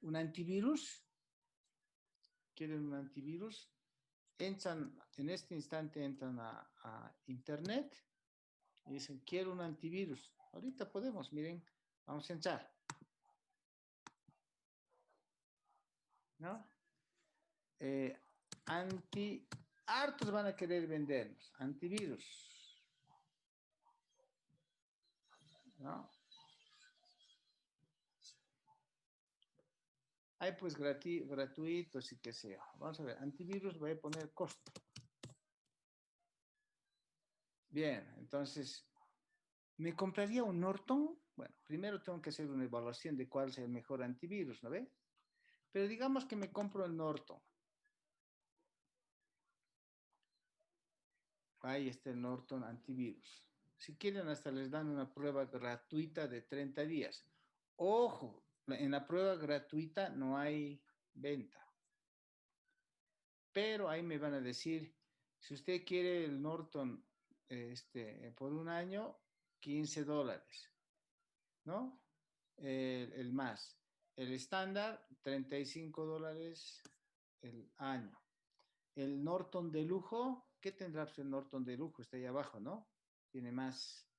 un antivirus. ¿Quieren un antivirus? Entran, en este instante entran a internet y dicen, quiero un antivirus. Ahorita podemos, miren, vamos a entrar. ¿No? Hartos van a querer vendernos antivirus, ¿no? Hay pues gratuitos y qué sé yo. Vamos a ver, antivirus voy a poner costo. Bien, entonces, ¿me compraría un Norton? Bueno, primero tengo que hacer una evaluación de cuál es el mejor antivirus, ¿no ve? Pero digamos que me compro el Norton. Ahí está el Norton antivirus. Si quieren, hasta les dan una prueba gratuita de 30 días. Ojo, en la prueba gratuita no hay venta. Pero ahí me van a decir, si usted quiere el Norton por un año, $15, ¿no? El más. El estándar, $35 el año. El Norton de lujo, ¿qué tendrá el Norton de lujo? Está ahí abajo, ¿no? Tiene más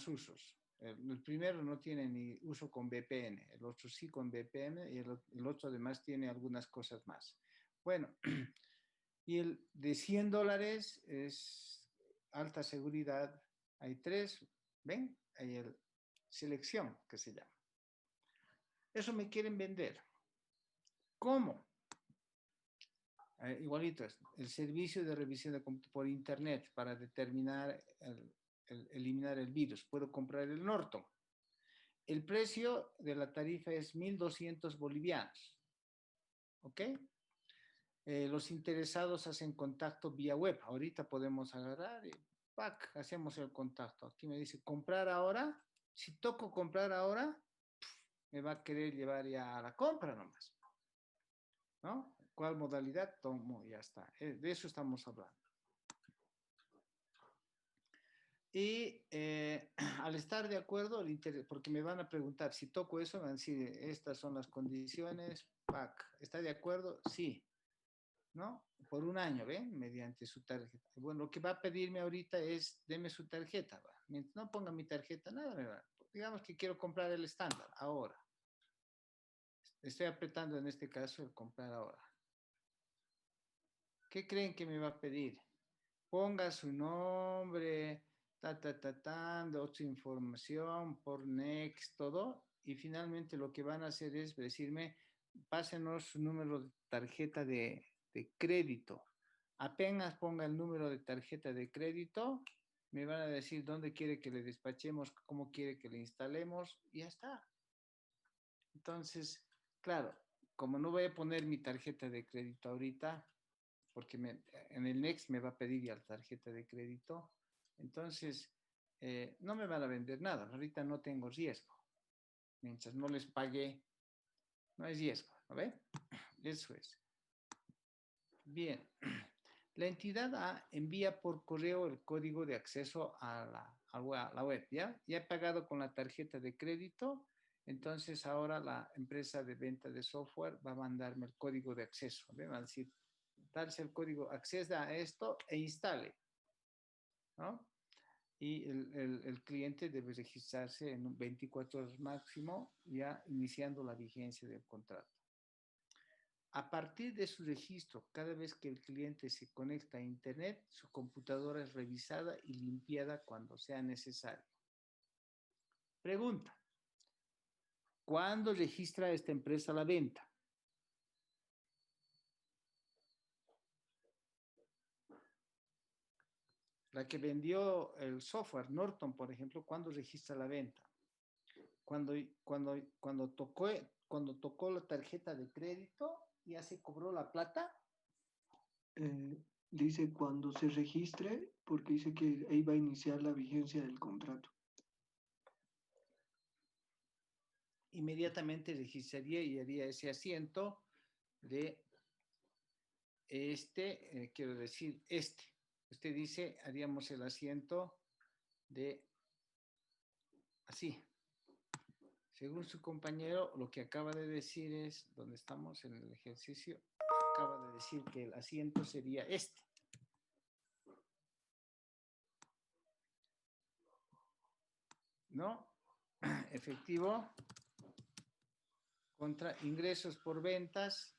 usos. El primero no tiene ni uso con VPN, el otro sí con VPN y el otro además tiene algunas cosas más. Bueno, y el de $100 es alta seguridad. Hay tres, ¿ven? Hay el selección, que se llama. Eso me quieren vender. ¿Cómo? Igualito es el servicio de revisión de por internet para determinar, eliminar el virus. Puedo comprar el Norton. El precio de la tarifa es 1.200 bolivianos. ¿Ok? Los interesados hacen contacto vía web. Ahorita podemos agarrar y ¡pac! Hacemos el contacto. Aquí me dice comprar ahora. Si toco comprar ahora, me va a querer llevar ya a la compra nomás. ¿No? ¿Cuál modalidad tomo? Ya está. De eso estamos hablando. Y al estar de acuerdo, porque me van a preguntar, si toco eso, me van a decir, estas son las condiciones, ¡pac! ¿Está de acuerdo? Sí. ¿No? Por un año, ¿ven? Mediante su tarjeta. Bueno, lo que va a pedirme ahorita es, deme su tarjeta, ¿va? Mientras no ponga mi tarjeta, nada me va. Digamos que quiero comprar el estándar, ahora. Estoy apretando en este caso el comprar ahora. ¿Qué creen que me va a pedir? Ponga su nombre, de su información, por next, todo. Y finalmente lo que van a hacer es decirme, pásenos su número de tarjeta de crédito. Apenas ponga el número de tarjeta de crédito, me van a decir dónde quiere que le despachemos, cómo quiere que le instalemos, y ya está. Entonces, claro, como no voy a poner mi tarjeta de crédito ahorita, porque en el Next me va a pedir ya la tarjeta de crédito, entonces no me van a vender nada. Ahorita no tengo riesgo. Mientras no les pague, no hay riesgo, ¿no ve? Eso es. Bien. La entidad A envía por correo el código de acceso a la web, ¿ya? Ya he pagado con la tarjeta de crédito, entonces ahora la empresa de venta de software va a mandarme el código de acceso, ¿ve? Va a decir, darse el código, acceda a esto e instale, ¿no? Y el cliente debe registrarse en 24 horas máximo, ya iniciando la vigencia del contrato. A partir de su registro, cada vez que el cliente se conecta a Internet, su computadora es revisada y limpiada cuando sea necesario. Pregunta: ¿cuándo registra esta empresa la venta? La que vendió el software, Norton, por ejemplo, ¿cuándo registra la venta? Cuando tocó la tarjeta de crédito, ¿ya se cobró la plata? Dice cuando se registre, porque dice que ahí va a iniciar la vigencia del contrato. Inmediatamente registraría y haría ese asiento de quiero decir, Usted dice, haríamos el asiento de así. Según su compañero, lo que acaba de decir es, donde estamos en el ejercicio, acaba de decir que el asiento sería este. ¿No? Efectivo contra ingresos por ventas,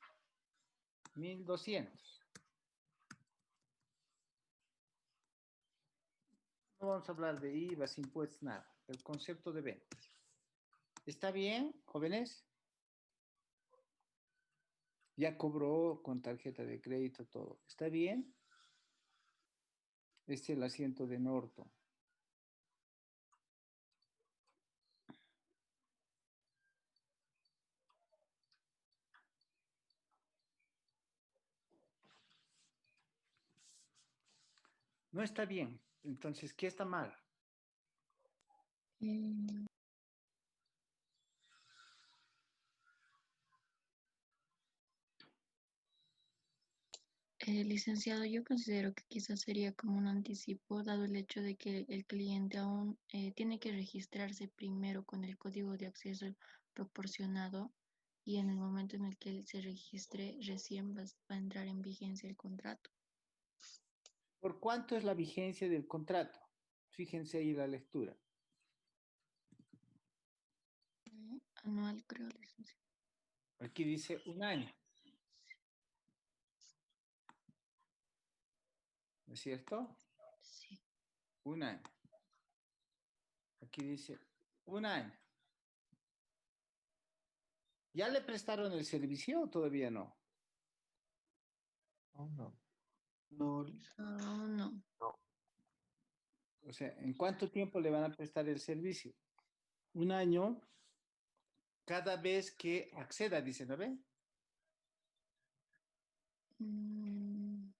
1.200. No vamos a hablar de IVA, impuestos, nada. El concepto de ventas. ¿Está bien, jóvenes? Ya cobró con tarjeta de crédito todo. ¿Está bien? Este es el asiento de Norton. No está bien. Entonces, ¿qué está mal? Licenciado, yo considero que quizás sería como un anticipo, dado el hecho de que el cliente aún tiene que registrarse primero con el código de acceso proporcionado, y en el momento en el que él se registre, recién va a entrar en vigencia el contrato. ¿Por cuánto es la vigencia del contrato? Fíjense ahí la lectura. Anual, creo, licenciado. Aquí dice un año. ¿No es cierto? Sí. Un año. Aquí dice un año. ¿Ya le prestaron el servicio o todavía no? Oh, no. No, Lisa. No. O sea, ¿en cuánto tiempo le van a prestar el servicio? Un año cada vez que acceda, dice, ¿no ve? Mm,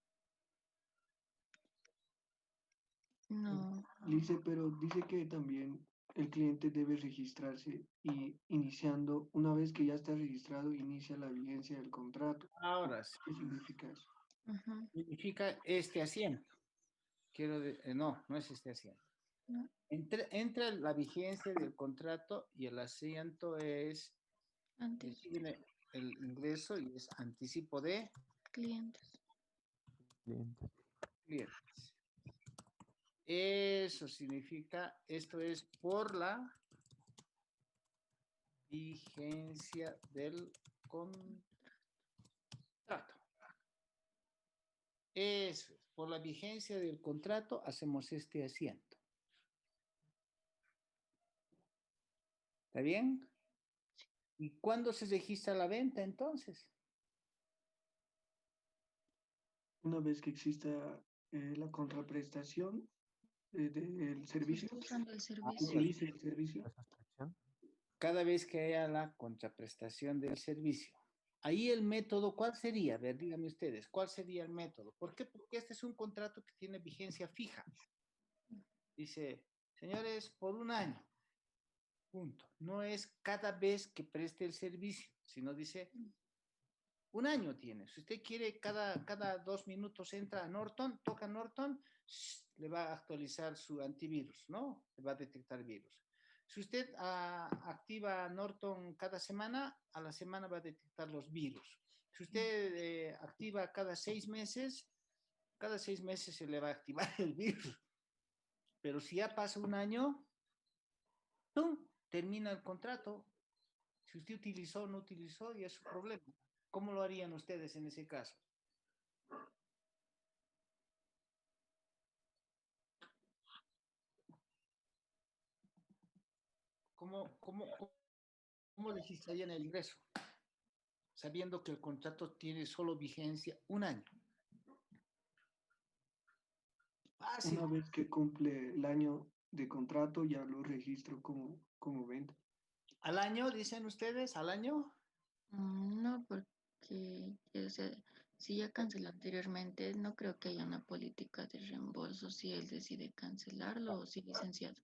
no. Dice, pero dice que también el cliente debe registrarse y iniciando, una vez que ya está registrado, inicia la vigencia del contrato. Ahora sí. ¿Qué significa eso? Ujú. Significa este asiento. No, no es este asiento. No. Entra la vigencia del contrato y el asiento es, Antes, recibe el ingreso y es anticipo de clientes. Clientes. clientes. Eso significa, esto es por la vigencia del contrato. Eso es, por la vigencia del contrato hacemos este asiento. ¿Está bien? ¿Y cuándo se registra la venta entonces? Una vez que exista la contraprestación del Se servicio, está usando el se servicio. utilice el servicio. La suscripción. Cada vez que haya la contraprestación del servicio. Ahí el método, ¿cuál sería? A ver, díganme ustedes, ¿cuál sería el método? ¿Por qué? Porque este es un contrato que tiene vigencia fija. Dice, señores, por un año. Punto. No es cada vez que preste el servicio, sino dice, un año tiene. Si usted quiere, cada 2 minutos entra a Norton, toca Norton, le va a actualizar su antivirus, ¿no? Le va a detectar virus. Si usted activa Norton cada semana, a la semana va a detectar los virus. Si usted activa cada 6 meses se le va a activar el virus. Pero si ya pasa un año, ¡pum!, termina el contrato. Si usted utilizó o no utilizó, ya es su problema. ¿Cómo lo harían ustedes en ese caso? ¿Cómo registrarían el ingreso? Sabiendo que el contrato tiene solo vigencia un año. Fácil. Una vez que cumple el año de contrato, ya lo registro como venta. ¿Al año, dicen ustedes? ¿Al año? No, porque o sea, si ya canceló anteriormente, no creo que haya una política de reembolso si él decide cancelarlo o si licenciado.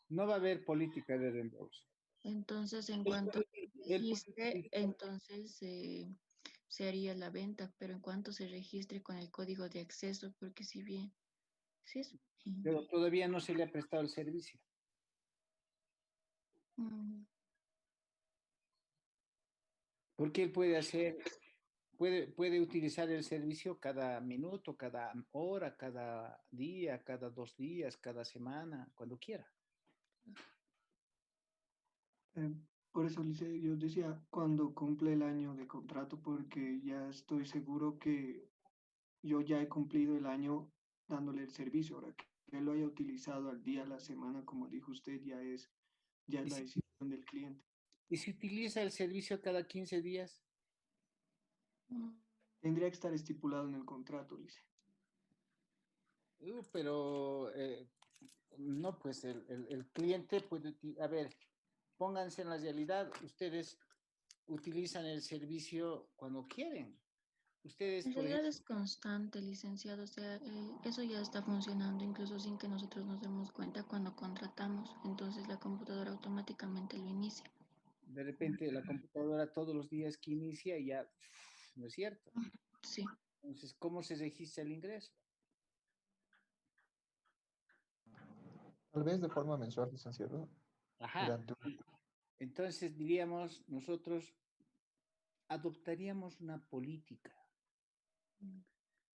No va a haber política de reembolso. Entonces, en Él cuanto él registre, puede- entonces se haría la venta, pero en cuanto se registre con el código de acceso, porque si bien, sí es. pero todavía no se le ha prestado el servicio. Mm, Porque él puede utilizar el servicio cada minuto, cada hora, cada día, cada 2 días, cada semana, cuando quiera. Eh, por eso, Lice, yo decía cuando cumple el año de contrato, porque ya estoy seguro que yo ya he cumplido el año dándole el servicio. Ahora que él lo haya utilizado al día, a la semana, como dijo usted, ya es Y la si, decisión del cliente. y si utiliza el servicio cada 15 días, mm, Tendría que estar estipulado en el contrato, Lice. pero no, pues el cliente puede, a ver, pónganse en la realidad, ustedes utilizan el servicio cuando quieren. Ustedes, En por realidad ejemplo, es constante, licenciado, o sea, eso ya está funcionando incluso sin que nosotros nos demos cuenta cuando contratamos, entonces la computadora automáticamente lo inicia. de repente la computadora todos los días que inicia ya, ¿no es cierto? Sí. Entonces, ¿cómo se registra el ingreso? Tal vez de forma mensual, licenciado, Ajá. durante un... Entonces diríamos, nosotros adoptaríamos una política.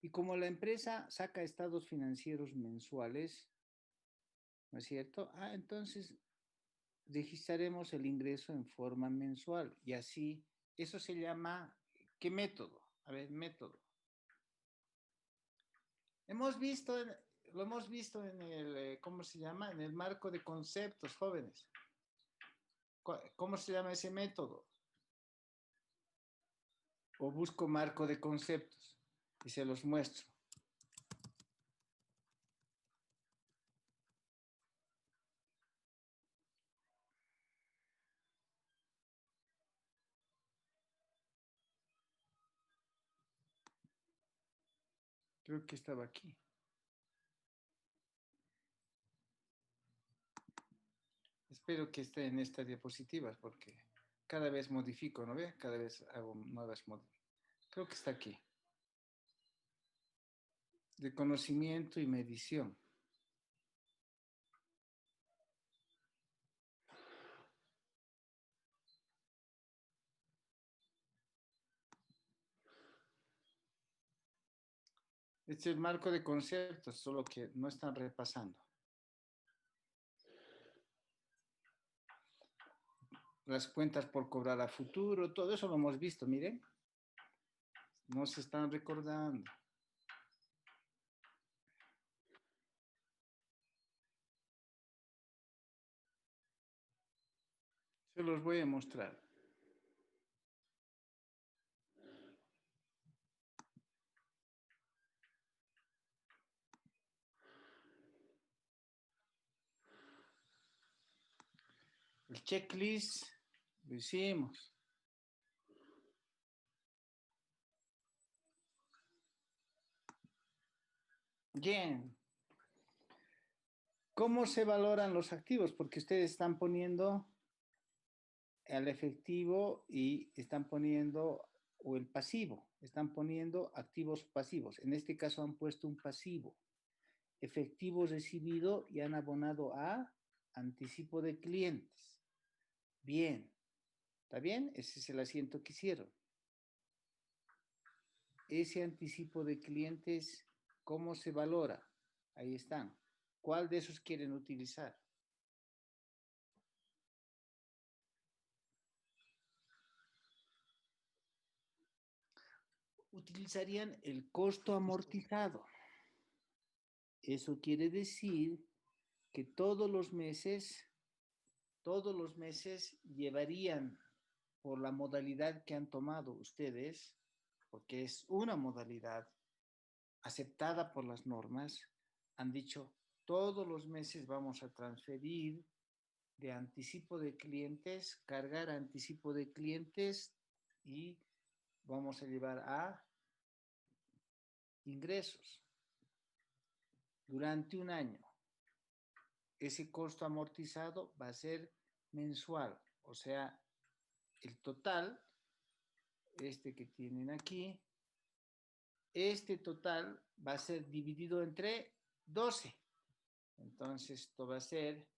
Y como la empresa saca estados financieros mensuales, ¿no es cierto? Entonces registraremos el ingreso en forma mensual y así, eso se llama, ¿qué método? A ver, método. Lo hemos visto en el, ¿cómo se llama? En el marco de conceptos, jóvenes. ¿Cómo se llama ese método? O busco marco de conceptos y se los muestro. Creo que estaba aquí. Espero que esté en estas diapositivas porque cada vez modifico, ¿no ve? Cada vez hago nuevas modificaciones. Creo que está aquí. De conocimiento y medición. Este es el marco de conceptos, solo que no están repasando. Las cuentas por cobrar a futuro, todo eso lo hemos visto, miren. No se están recordando. Se los voy a mostrar. El checklist lo hicimos. Bien. ¿Cómo se valoran los activos? Porque ustedes están poniendo el efectivo y están poniendo, o el pasivo, están poniendo activos pasivos. En este caso han puesto un pasivo. Efectivo recibido y han abonado a anticipo de clientes. Bien. ¿Está bien? Ese es el asiento que hicieron. Ese anticipo de clientes, ¿cómo se valora? Ahí están. ¿Cuál de esos quieren utilizar? Utilizarían el costo amortizado. Eso quiere decir que todos los meses llevarían por la modalidad que han tomado ustedes, porque es una modalidad aceptada por las normas, han dicho, todos los meses vamos a transferir de anticipo de clientes, cargar anticipo de clientes y vamos a llevar a ingresos durante un año. Ese costo amortizado va a ser mensual, o sea, el total, este que tienen aquí, este total va a ser dividido entre 12. Entonces, esto va a ser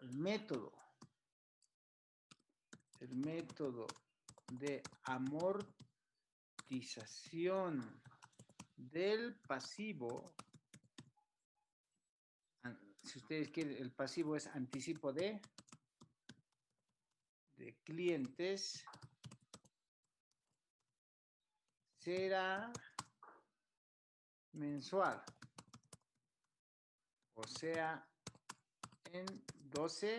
el método de amortización del pasivo. Si ustedes quieren, el pasivo es anticipo de clientes, será mensual, o sea, en 12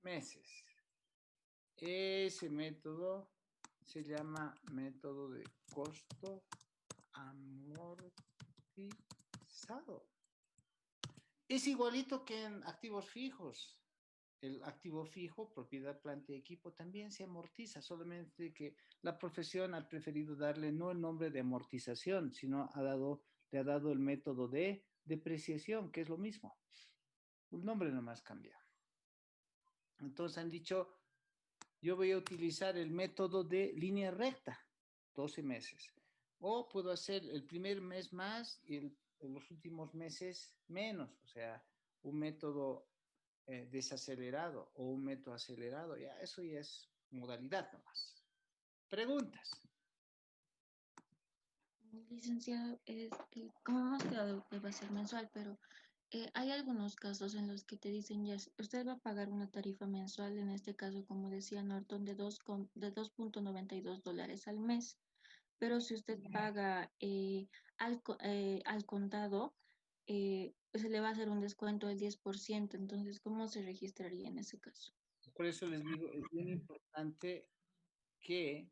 meses. Ese método se llama método de costo amortizado. Es igualito que en activos fijos. El activo fijo, propiedad, planta y equipo, también se amortiza, solamente que la profesión ha preferido darle no el nombre de amortización, sino le ha dado el método de depreciación, que es lo mismo. El nombre nomás cambia. Entonces han dicho, yo voy a utilizar el método de línea recta, 12 meses. O puedo hacer el primer mes más y los últimos meses menos, o sea, un método desacelerado o un método acelerado, ya eso ya es modalidad nomás. Preguntas. Licenciado, como hemos quedado que va a ser mensual, pero hay algunos casos en los que te dicen ya, usted va a pagar una tarifa mensual, en este caso, como decía Norton, de $2.92 al mes, pero si usted paga al contado, pues se le va a hacer un descuento del 10%, entonces, ¿cómo se registraría en ese caso? Por eso les digo, es bien importante que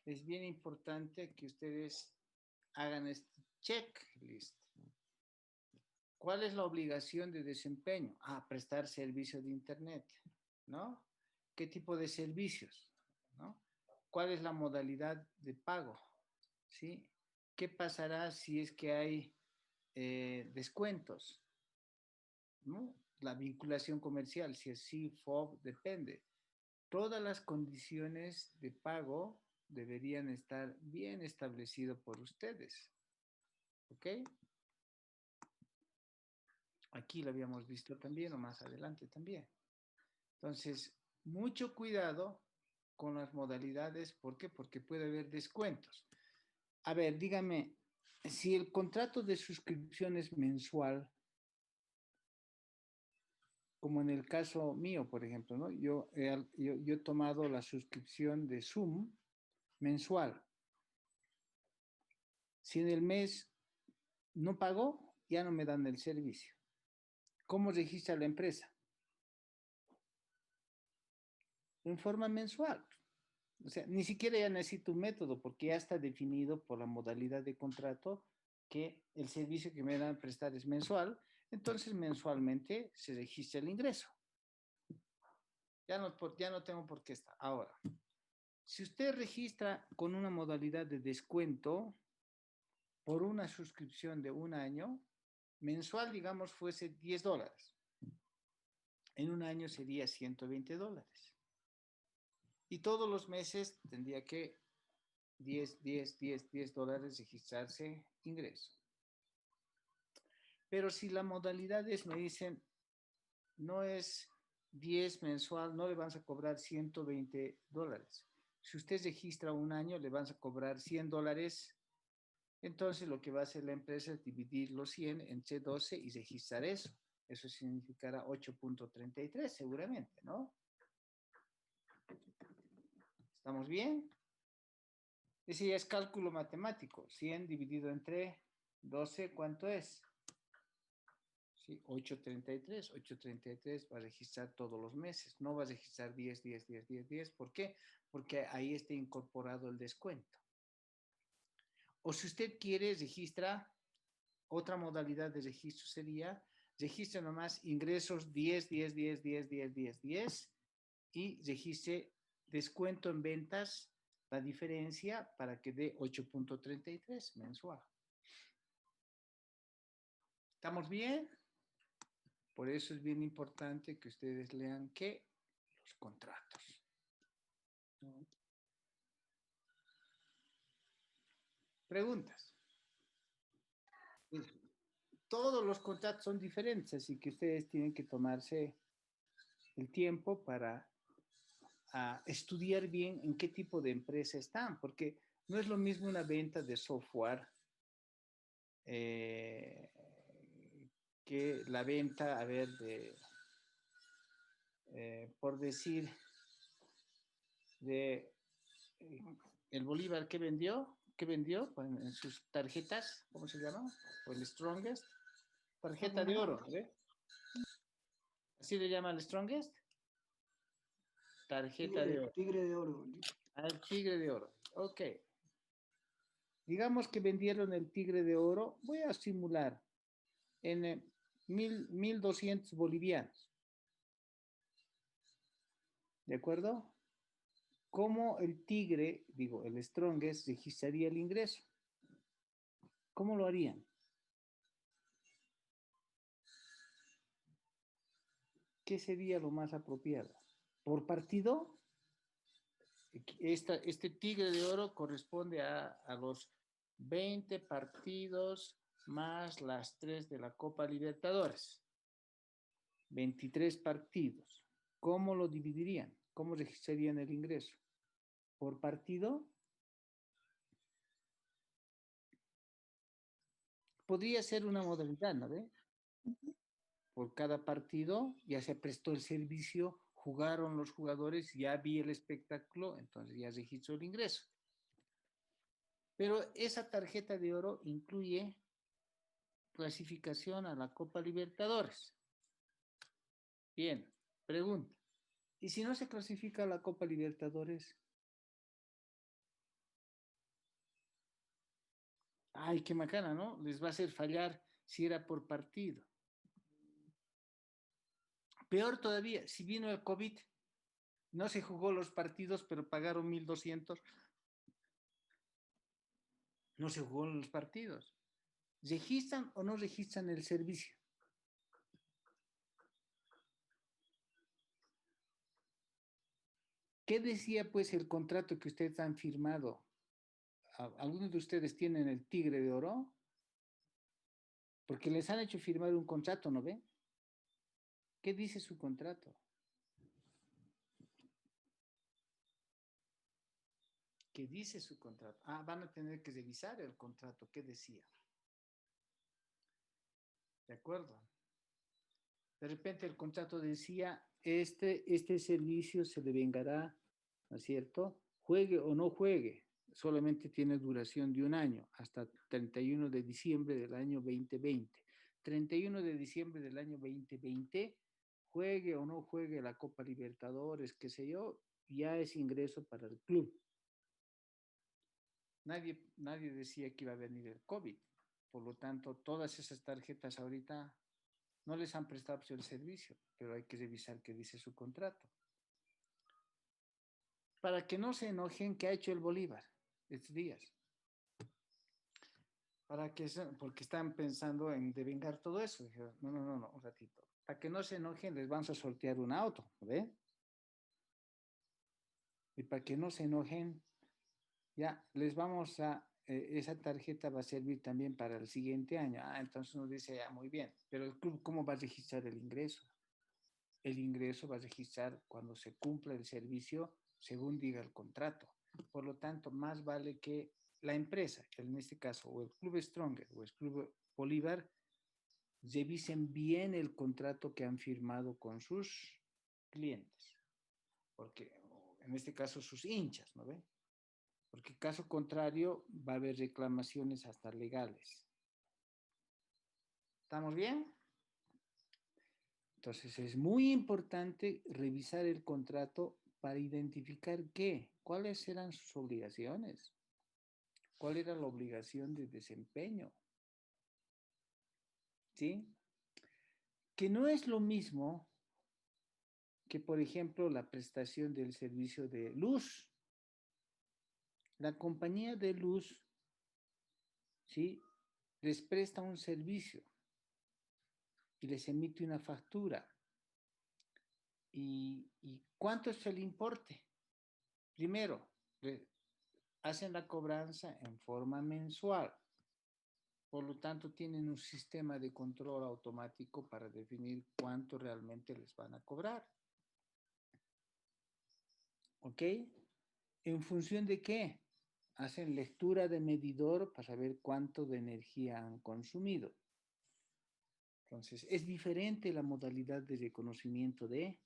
es bien importante que ustedes hagan este checklist. ¿Cuál es la obligación de desempeño? Prestar servicio de Internet, ¿no? ¿Qué tipo de servicios? ¿No? ¿Cuál es la modalidad de pago? ¿Sí? ¿Qué pasará si es que hay descuentos? ¿No? La vinculación comercial, si es sí, FOB, depende. Todas las condiciones de pago deberían estar bien establecidas por ustedes. ¿Ok? Aquí lo habíamos visto también, o más adelante también. Entonces, mucho cuidado con las modalidades. ¿Por qué? Porque puede haber descuentos. A ver, dígame, si el contrato de suscripción es mensual, como en el caso mío, por ejemplo, ¿no? Yo he tomado la suscripción de Zoom mensual. Si en el mes no pagó, ya no me dan el servicio. ¿Cómo registra la empresa? En forma mensual. O sea, ni siquiera ya necesito un método porque ya está definido por la modalidad de contrato que el servicio que me dan a prestar es mensual. Entonces, mensualmente se registra el ingreso. Ya no tengo por qué estar. Ahora, si usted registra con una modalidad de descuento por una suscripción de un año, mensual, digamos, fuese $10. En un año sería $120. Y todos los meses tendría que $10 registrarse ingreso. Pero si la modalidad es, me dicen, no es 10 mensual, no le van a cobrar $120. Si usted registra un año, le van a cobrar $100. Entonces, lo que va a hacer la empresa es dividir los 100 entre 12 y registrar eso. Eso significará 8.33 seguramente, ¿no? ¿Estamos bien? Ese ya es cálculo matemático. 100 dividido entre 12, ¿cuánto es? Sí, 8.33. 8.33 va a registrar todos los meses. No va a registrar 10, 10, 10, 10, 10. ¿Por qué? Porque ahí está incorporado el descuento. O si usted quiere, registra, otra modalidad de registro sería, registre nomás ingresos 10, 10, 10, 10, 10, 10, 10 y registre descuento en ventas, la diferencia para que dé 8.33 mensual. ¿Estamos bien? Por eso es bien importante que ustedes lean ¿qué? Los contratos. Preguntas. Todos los contratos son diferentes, así que ustedes tienen que tomarse el tiempo para estudiar bien en qué tipo de empresa están, porque no es lo mismo una venta de software que la venta, a ver, por decir, de el Bolívar que vendió en sus tarjetas, ¿cómo se llama? O el Strongest, tarjeta de oro, ¿ve? ¿Así le llama el Strongest? Tarjeta de oro. Tigre de oro. Al tigre de oro. Ok. Digamos que vendieron el tigre de oro, voy a simular, en 1.200 bolivianos. ¿De acuerdo? ¿Cómo el tigre, digo, el Strongest, registraría el ingreso? ¿Cómo lo harían? ¿Qué sería lo más apropiado? ¿Por partido? Este tigre de oro corresponde a los 20 partidos más las 3 de la Copa Libertadores. 23 partidos. ¿Cómo lo dividirían? ¿Cómo registrarían el ingreso? ¿Por partido? Podría ser una modalidad, ¿no ve? Por cada partido ya se prestó el servicio, jugaron los jugadores, ya vi el espectáculo, entonces ya registró el ingreso. Pero esa tarjeta de oro incluye clasificación a la Copa Libertadores. Bien, pregunta. ¿Y si no se clasifica a la Copa Libertadores, Ay, qué macana, ¿no? Les va a hacer fallar si era por partido. Peor todavía, si vino el COVID, no se jugó los partidos, pero pagaron 1.200, no se jugó los partidos. ¿Registran o no registran el servicio? ¿Qué decía pues el contrato que ustedes han firmado? ¿Algunos de ustedes tienen el tigre de oro? Porque les han hecho firmar un contrato, ¿no ven? ¿Qué dice su contrato? ¿Qué dice su contrato? Ah, van a tener que revisar el contrato. ¿Qué decía? ¿De acuerdo? De repente el contrato decía, este servicio se devengará, ¿no es cierto? Juegue o no juegue, solamente tiene duración de un año, hasta 31 de diciembre del año 2020. 31 de diciembre del año 2020, juegue o no juegue la Copa Libertadores, qué sé yo, ya es ingreso para el club. Nadie decía que iba a venir el COVID. Por lo tanto, todas esas tarjetas ahorita no les han prestado el servicio, pero hay que revisar qué dice su contrato. Para que no se enojen, ¿qué ha hecho el Bolívar estos días? Porque están pensando en devengar todo eso. Dijeron, no, un ratito. Para que no se enojen, les vamos a sortear un auto, ¿ve? Y para que no se enojen, ya les vamos a, esa tarjeta va a servir también para el siguiente año. Ah, entonces nos dice, ya, muy bien. Pero el club, ¿cómo va a registrar el ingreso? El ingreso va a registrar cuando se cumpla el servicio según diga el contrato. Por lo tanto, más vale que la empresa, en este caso, o el Club Stronger o el Club Bolívar, revisen bien el contrato que han firmado con sus clientes. Porque, en este caso, sus hinchas, ¿no ve? Porque caso contrario, va a haber reclamaciones hasta legales. ¿Estamos bien? Entonces, es muy importante revisar el contrato para identificar cuáles eran sus obligaciones, cuál era la obligación de desempeño. ¿Sí? Que no es lo mismo que, por ejemplo, la prestación del servicio de luz. La compañía de luz, ¿sí?, les presta un servicio y les emite una factura. ¿Y cuánto es el importe? Primero, hacen la cobranza en forma mensual. Por lo tanto, tienen un sistema de control automático para definir cuánto realmente les van a cobrar. ¿Ok? ¿En función de qué? Hacen lectura de medidor para saber cuánto de energía han consumido. Entonces, es diferente la modalidad de reconocimiento de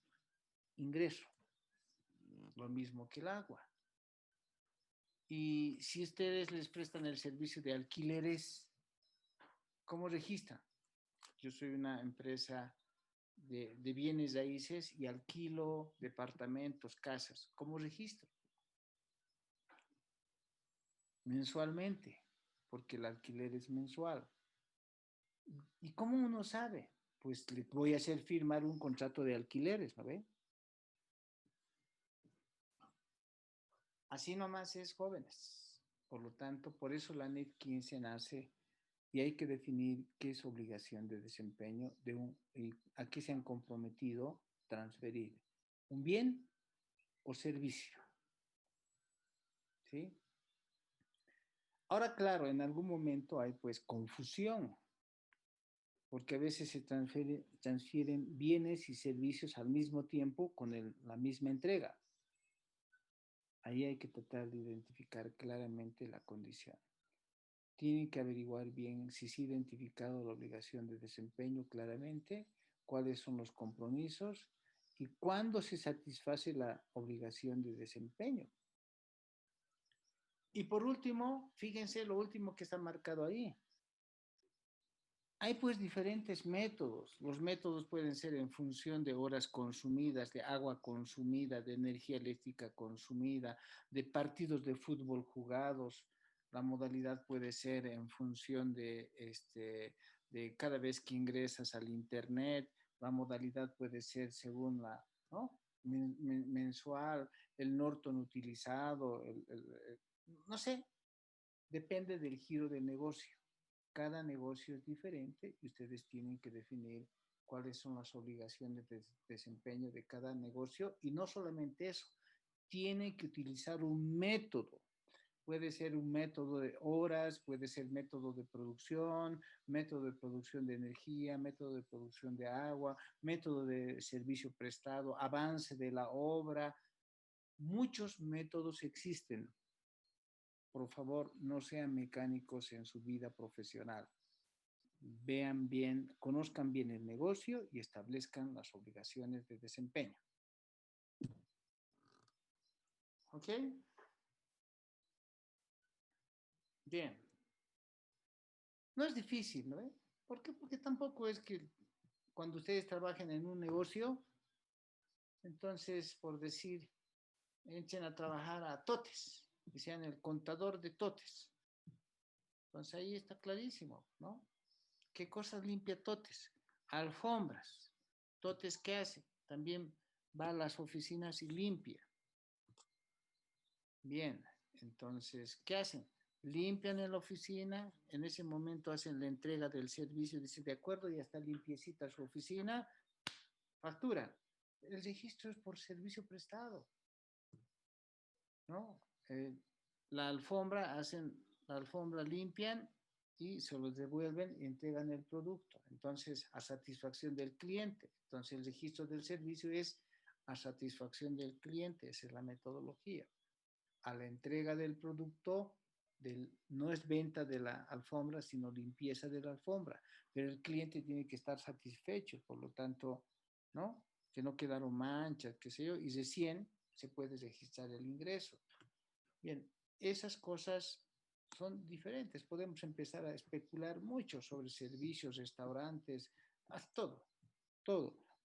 ingreso. Lo mismo que el agua. Y si ustedes les prestan el servicio de alquileres, ¿cómo registran? Yo soy una empresa de bienes raíces y alquilo departamentos, casas. ¿Cómo registro? Mensualmente, porque el alquiler es mensual. ¿Y cómo uno sabe? Pues le voy a hacer firmar un contrato de alquileres, ¿no ve? Así nomás es, jóvenes. Por lo tanto, por eso la NET 15 nace y hay que definir qué es obligación de desempeño y a qué se han comprometido transferir. ¿Un bien o servicio? ¿Sí? Ahora, claro, en algún momento hay pues confusión, porque a veces se transfieren bienes y servicios al mismo tiempo con la misma entrega. Ahí hay que tratar de identificar claramente la condición. Tienen que averiguar bien si se ha identificado la obligación de desempeño claramente, cuáles son los compromisos y cuándo se satisface la obligación de desempeño. Y por último, fíjense lo último que está marcado ahí. Hay pues diferentes métodos. Los métodos pueden ser en función de horas consumidas, de agua consumida, de energía eléctrica consumida, de partidos de fútbol jugados, La modalidad puede ser en función de cada vez que ingresas al Internet. La modalidad puede ser según la, ¿no? Mensual, el Norton utilizado, no sé, depende del giro del negocio. Cada negocio es diferente y ustedes tienen que definir cuáles son las obligaciones de desempeño de cada negocio. Y no solamente eso, tienen que utilizar un método. Puede ser un método de horas, puede ser método de producción de energía, método de producción de agua, método de servicio prestado, avance de la obra. Muchos métodos existen. Por favor, no sean mecánicos en su vida profesional. Vean bien, conozcan bien el negocio y establezcan las obligaciones de desempeño. ¿Ok? Bien. No es difícil, ¿no? ¿Por qué? Porque tampoco es que cuando ustedes trabajen en un negocio, entonces, por decir, echen a trabajar a totes, que sean el contador de totes. Entonces ahí está clarísimo, ¿no? ¿Qué cosas limpia totes? Alfombras. Totes, ¿qué hace? También va a las oficinas y limpia. Bien, entonces, ¿qué hacen? Limpian en la oficina, en ese momento hacen la entrega del servicio, dicen, de acuerdo, ya está limpiecita su oficina, facturan. El registro es por servicio prestado, ¿no? La alfombra, limpian y se los devuelven y entregan el producto. Entonces, a satisfacción del cliente. Entonces, el registro del servicio es a satisfacción del cliente, esa es la metodología. A la entrega del producto, no es venta de la alfombra, sino limpieza de la alfombra, pero el cliente tiene que estar satisfecho, por lo tanto, ¿no? Que no quedaron manchas, qué sé yo, y recién se puede registrar el ingreso. Bien, esas cosas son diferentes. Podemos empezar a especular mucho sobre servicios, restaurantes, todo.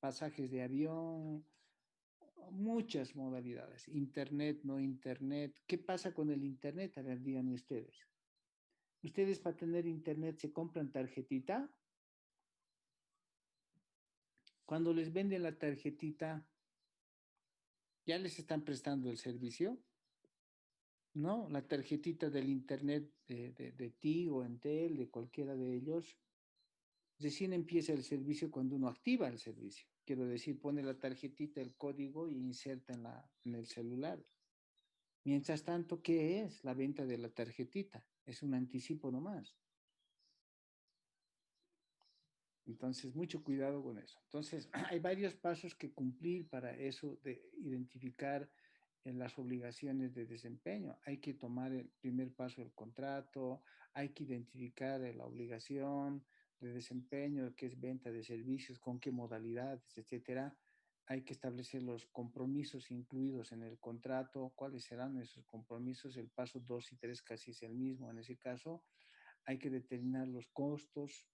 Pasajes de avión, muchas modalidades. Internet, no internet. ¿Qué pasa con el internet? A ver, díganme ustedes. ¿Ustedes para tener internet se compran tarjetita? Cuando les venden la tarjetita, ¿ya les están prestando el servicio? ¿No? La tarjetita del internet de ti o Entel, de cualquiera de ellos, recién empieza el servicio cuando uno activa el servicio. Quiero decir, pone la tarjetita, el código y inserta en el celular. Mientras tanto, ¿qué es la venta de la tarjetita? Es un anticipo nomás. Entonces, mucho cuidado con eso. Entonces, hay varios pasos que cumplir para eso de identificar las obligaciones de desempeño. Hay que tomar el primer paso del contrato, hay que identificar la obligación de desempeño, qué es venta de servicios, con qué modalidades, etcétera. Hay que establecer los compromisos incluidos en el contrato, cuáles serán esos compromisos. El paso 2 y 3 casi es el mismo en ese caso. Hay que determinar los costos,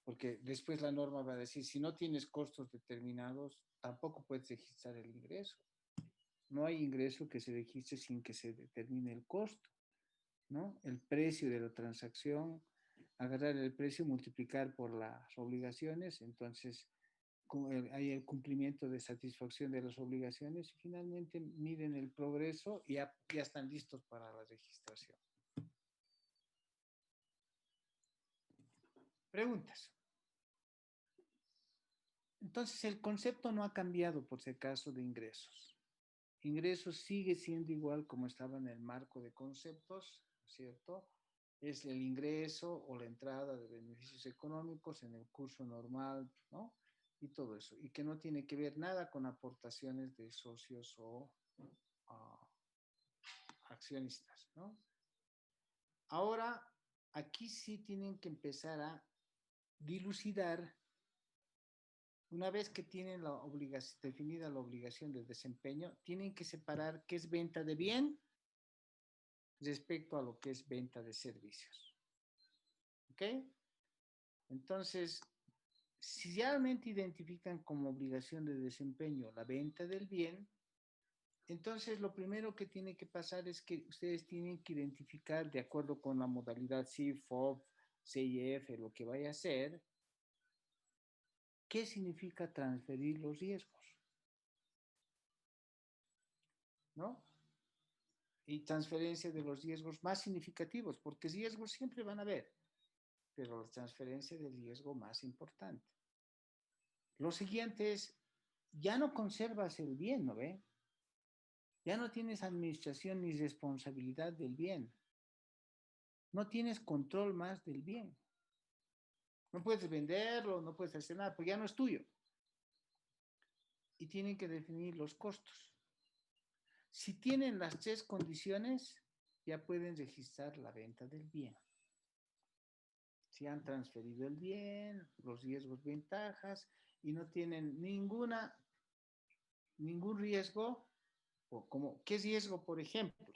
porque después la norma va a decir, si no tienes costos determinados, tampoco puedes registrar el ingreso. No hay ingreso que se registre sin que se determine el costo, ¿no? El precio de la transacción, agarrar el precio, multiplicar por las obligaciones, entonces hay el cumplimiento de satisfacción de las obligaciones y finalmente miden el progreso y ya están listos para la registración. Preguntas. Entonces, el concepto no ha cambiado por si acaso de ingresos. Ingresos sigue siendo igual como estaba en el marco de conceptos, ¿cierto? Es el ingreso o la entrada de beneficios económicos en el curso normal, ¿no? Y todo eso. Y que no tiene que ver nada con aportaciones de socios o accionistas, ¿no? Ahora, aquí sí tienen que empezar a dilucidar. Una vez que tienen definida la obligación de desempeño, tienen que separar qué es venta de bien respecto a lo que es venta de servicios. ¿Ok? Entonces, si realmente identifican como obligación de desempeño la venta del bien, Entonces, lo primero que tiene que pasar es que ustedes tienen que identificar, de acuerdo con la modalidad SIF, FOB, CIF, lo que vaya a hacer, qué significa transferir los riesgos, ¿no? Y transferencia de los riesgos más significativos, porque riesgos siempre van a haber, pero la transferencia del riesgo más importante. Lo siguiente es, ya no conservas el bien, ¿no ve? Ya no tienes administración ni responsabilidad del bien. No tienes control más del bien. No puedes venderlo, no puedes hacer nada, pues ya no es tuyo. Y tienen que definir los costos. Si tienen las tres condiciones, ya pueden registrar la venta del bien. Si han transferido el bien, los riesgos, ventajas, y no tienen ningún riesgo, o como, ¿qué riesgo, por ejemplo?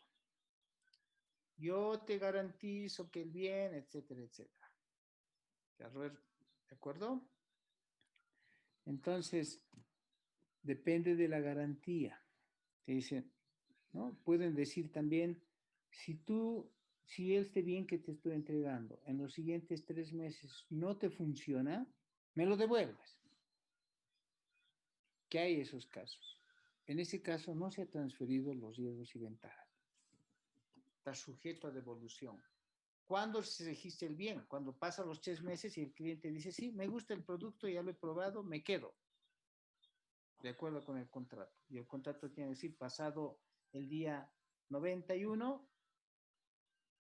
Yo te garantizo que el bien, etcétera, etcétera. ¿De acuerdo? Entonces, depende de la garantía. Te dicen, ¿no? Pueden decir también, si este bien que te estoy entregando en los siguientes 3 meses no te funciona, me lo devuelves. ¿Qué hay esos casos? En ese caso no se han transferido los riesgos y ventajas. Está sujeto a devolución. ¿Cuándo se registra el bien? Cuando pasan los 3 meses y el cliente dice, sí, me gusta el producto, ya lo he probado, me quedo. De acuerdo con el contrato. Y el contrato tiene que decir, pasado el día 91,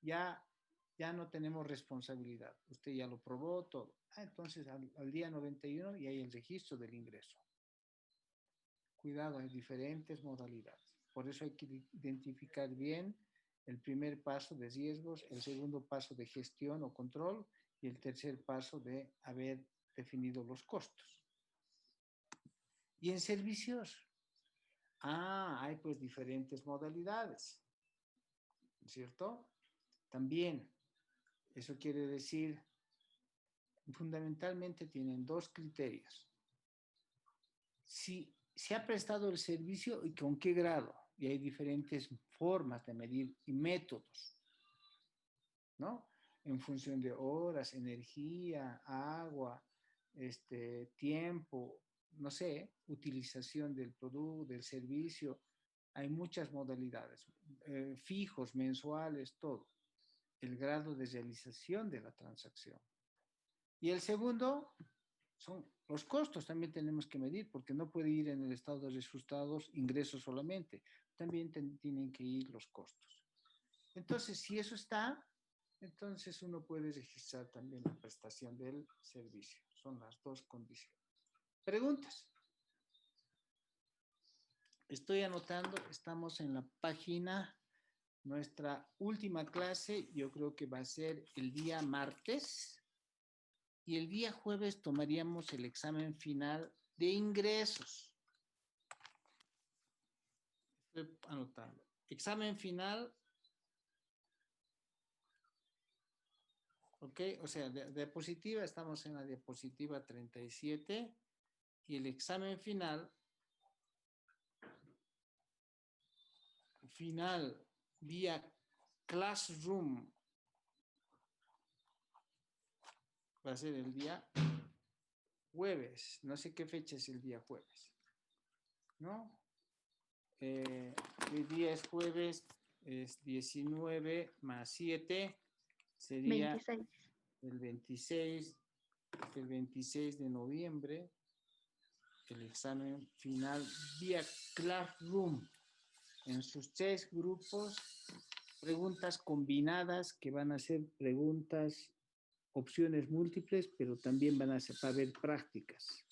ya no tenemos responsabilidad. Usted ya lo probó todo. Entonces, al día 91 y hay el registro del ingreso. Cuidado, hay diferentes modalidades. Por eso hay que identificar bien el primer paso de riesgos, el segundo paso de gestión o control y el tercer paso de haber definido los costos. Y en servicios, hay pues diferentes modalidades, ¿cierto? También, eso quiere decir, fundamentalmente tienen 2 criterios. Si se ha prestado el servicio y con qué grado. Y hay diferentes formas de medir y métodos, ¿no? En función de horas, energía, agua, tiempo, no sé, utilización del producto, del servicio. Hay muchas modalidades, fijos, mensuales, todo. El grado de realización de la transacción. Y el segundo son los costos, también tenemos que medir, porque no puede ir en el estado de resultados ingresos solamente, también tienen que ir los costos. Entonces, si eso está, entonces uno puede registrar también la prestación del servicio. Son las 2 condiciones. ¿Preguntas? Estoy anotando, estamos en la página, nuestra última clase, yo creo que va a ser el día martes. Y el día jueves tomaríamos el examen final de ingresos. Estoy anotando. Examen final. Ok, o sea, diapositiva, estamos en la diapositiva 37. Y el examen final vía Classroom va a ser el día jueves. No sé qué fecha es el día jueves, ¿no? El día es jueves, es 19 más 7, sería 26. el 26 de noviembre, el examen final vía Classroom, en sus 3 grupos, preguntas combinadas que van a ser preguntas, opciones múltiples, pero también van a haber prácticas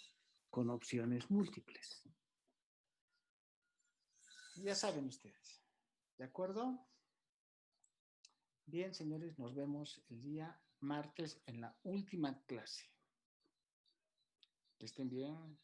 con opciones múltiples. Ya saben ustedes, ¿de acuerdo? Bien, señores, nos vemos el día martes en la última clase. Que estén bien.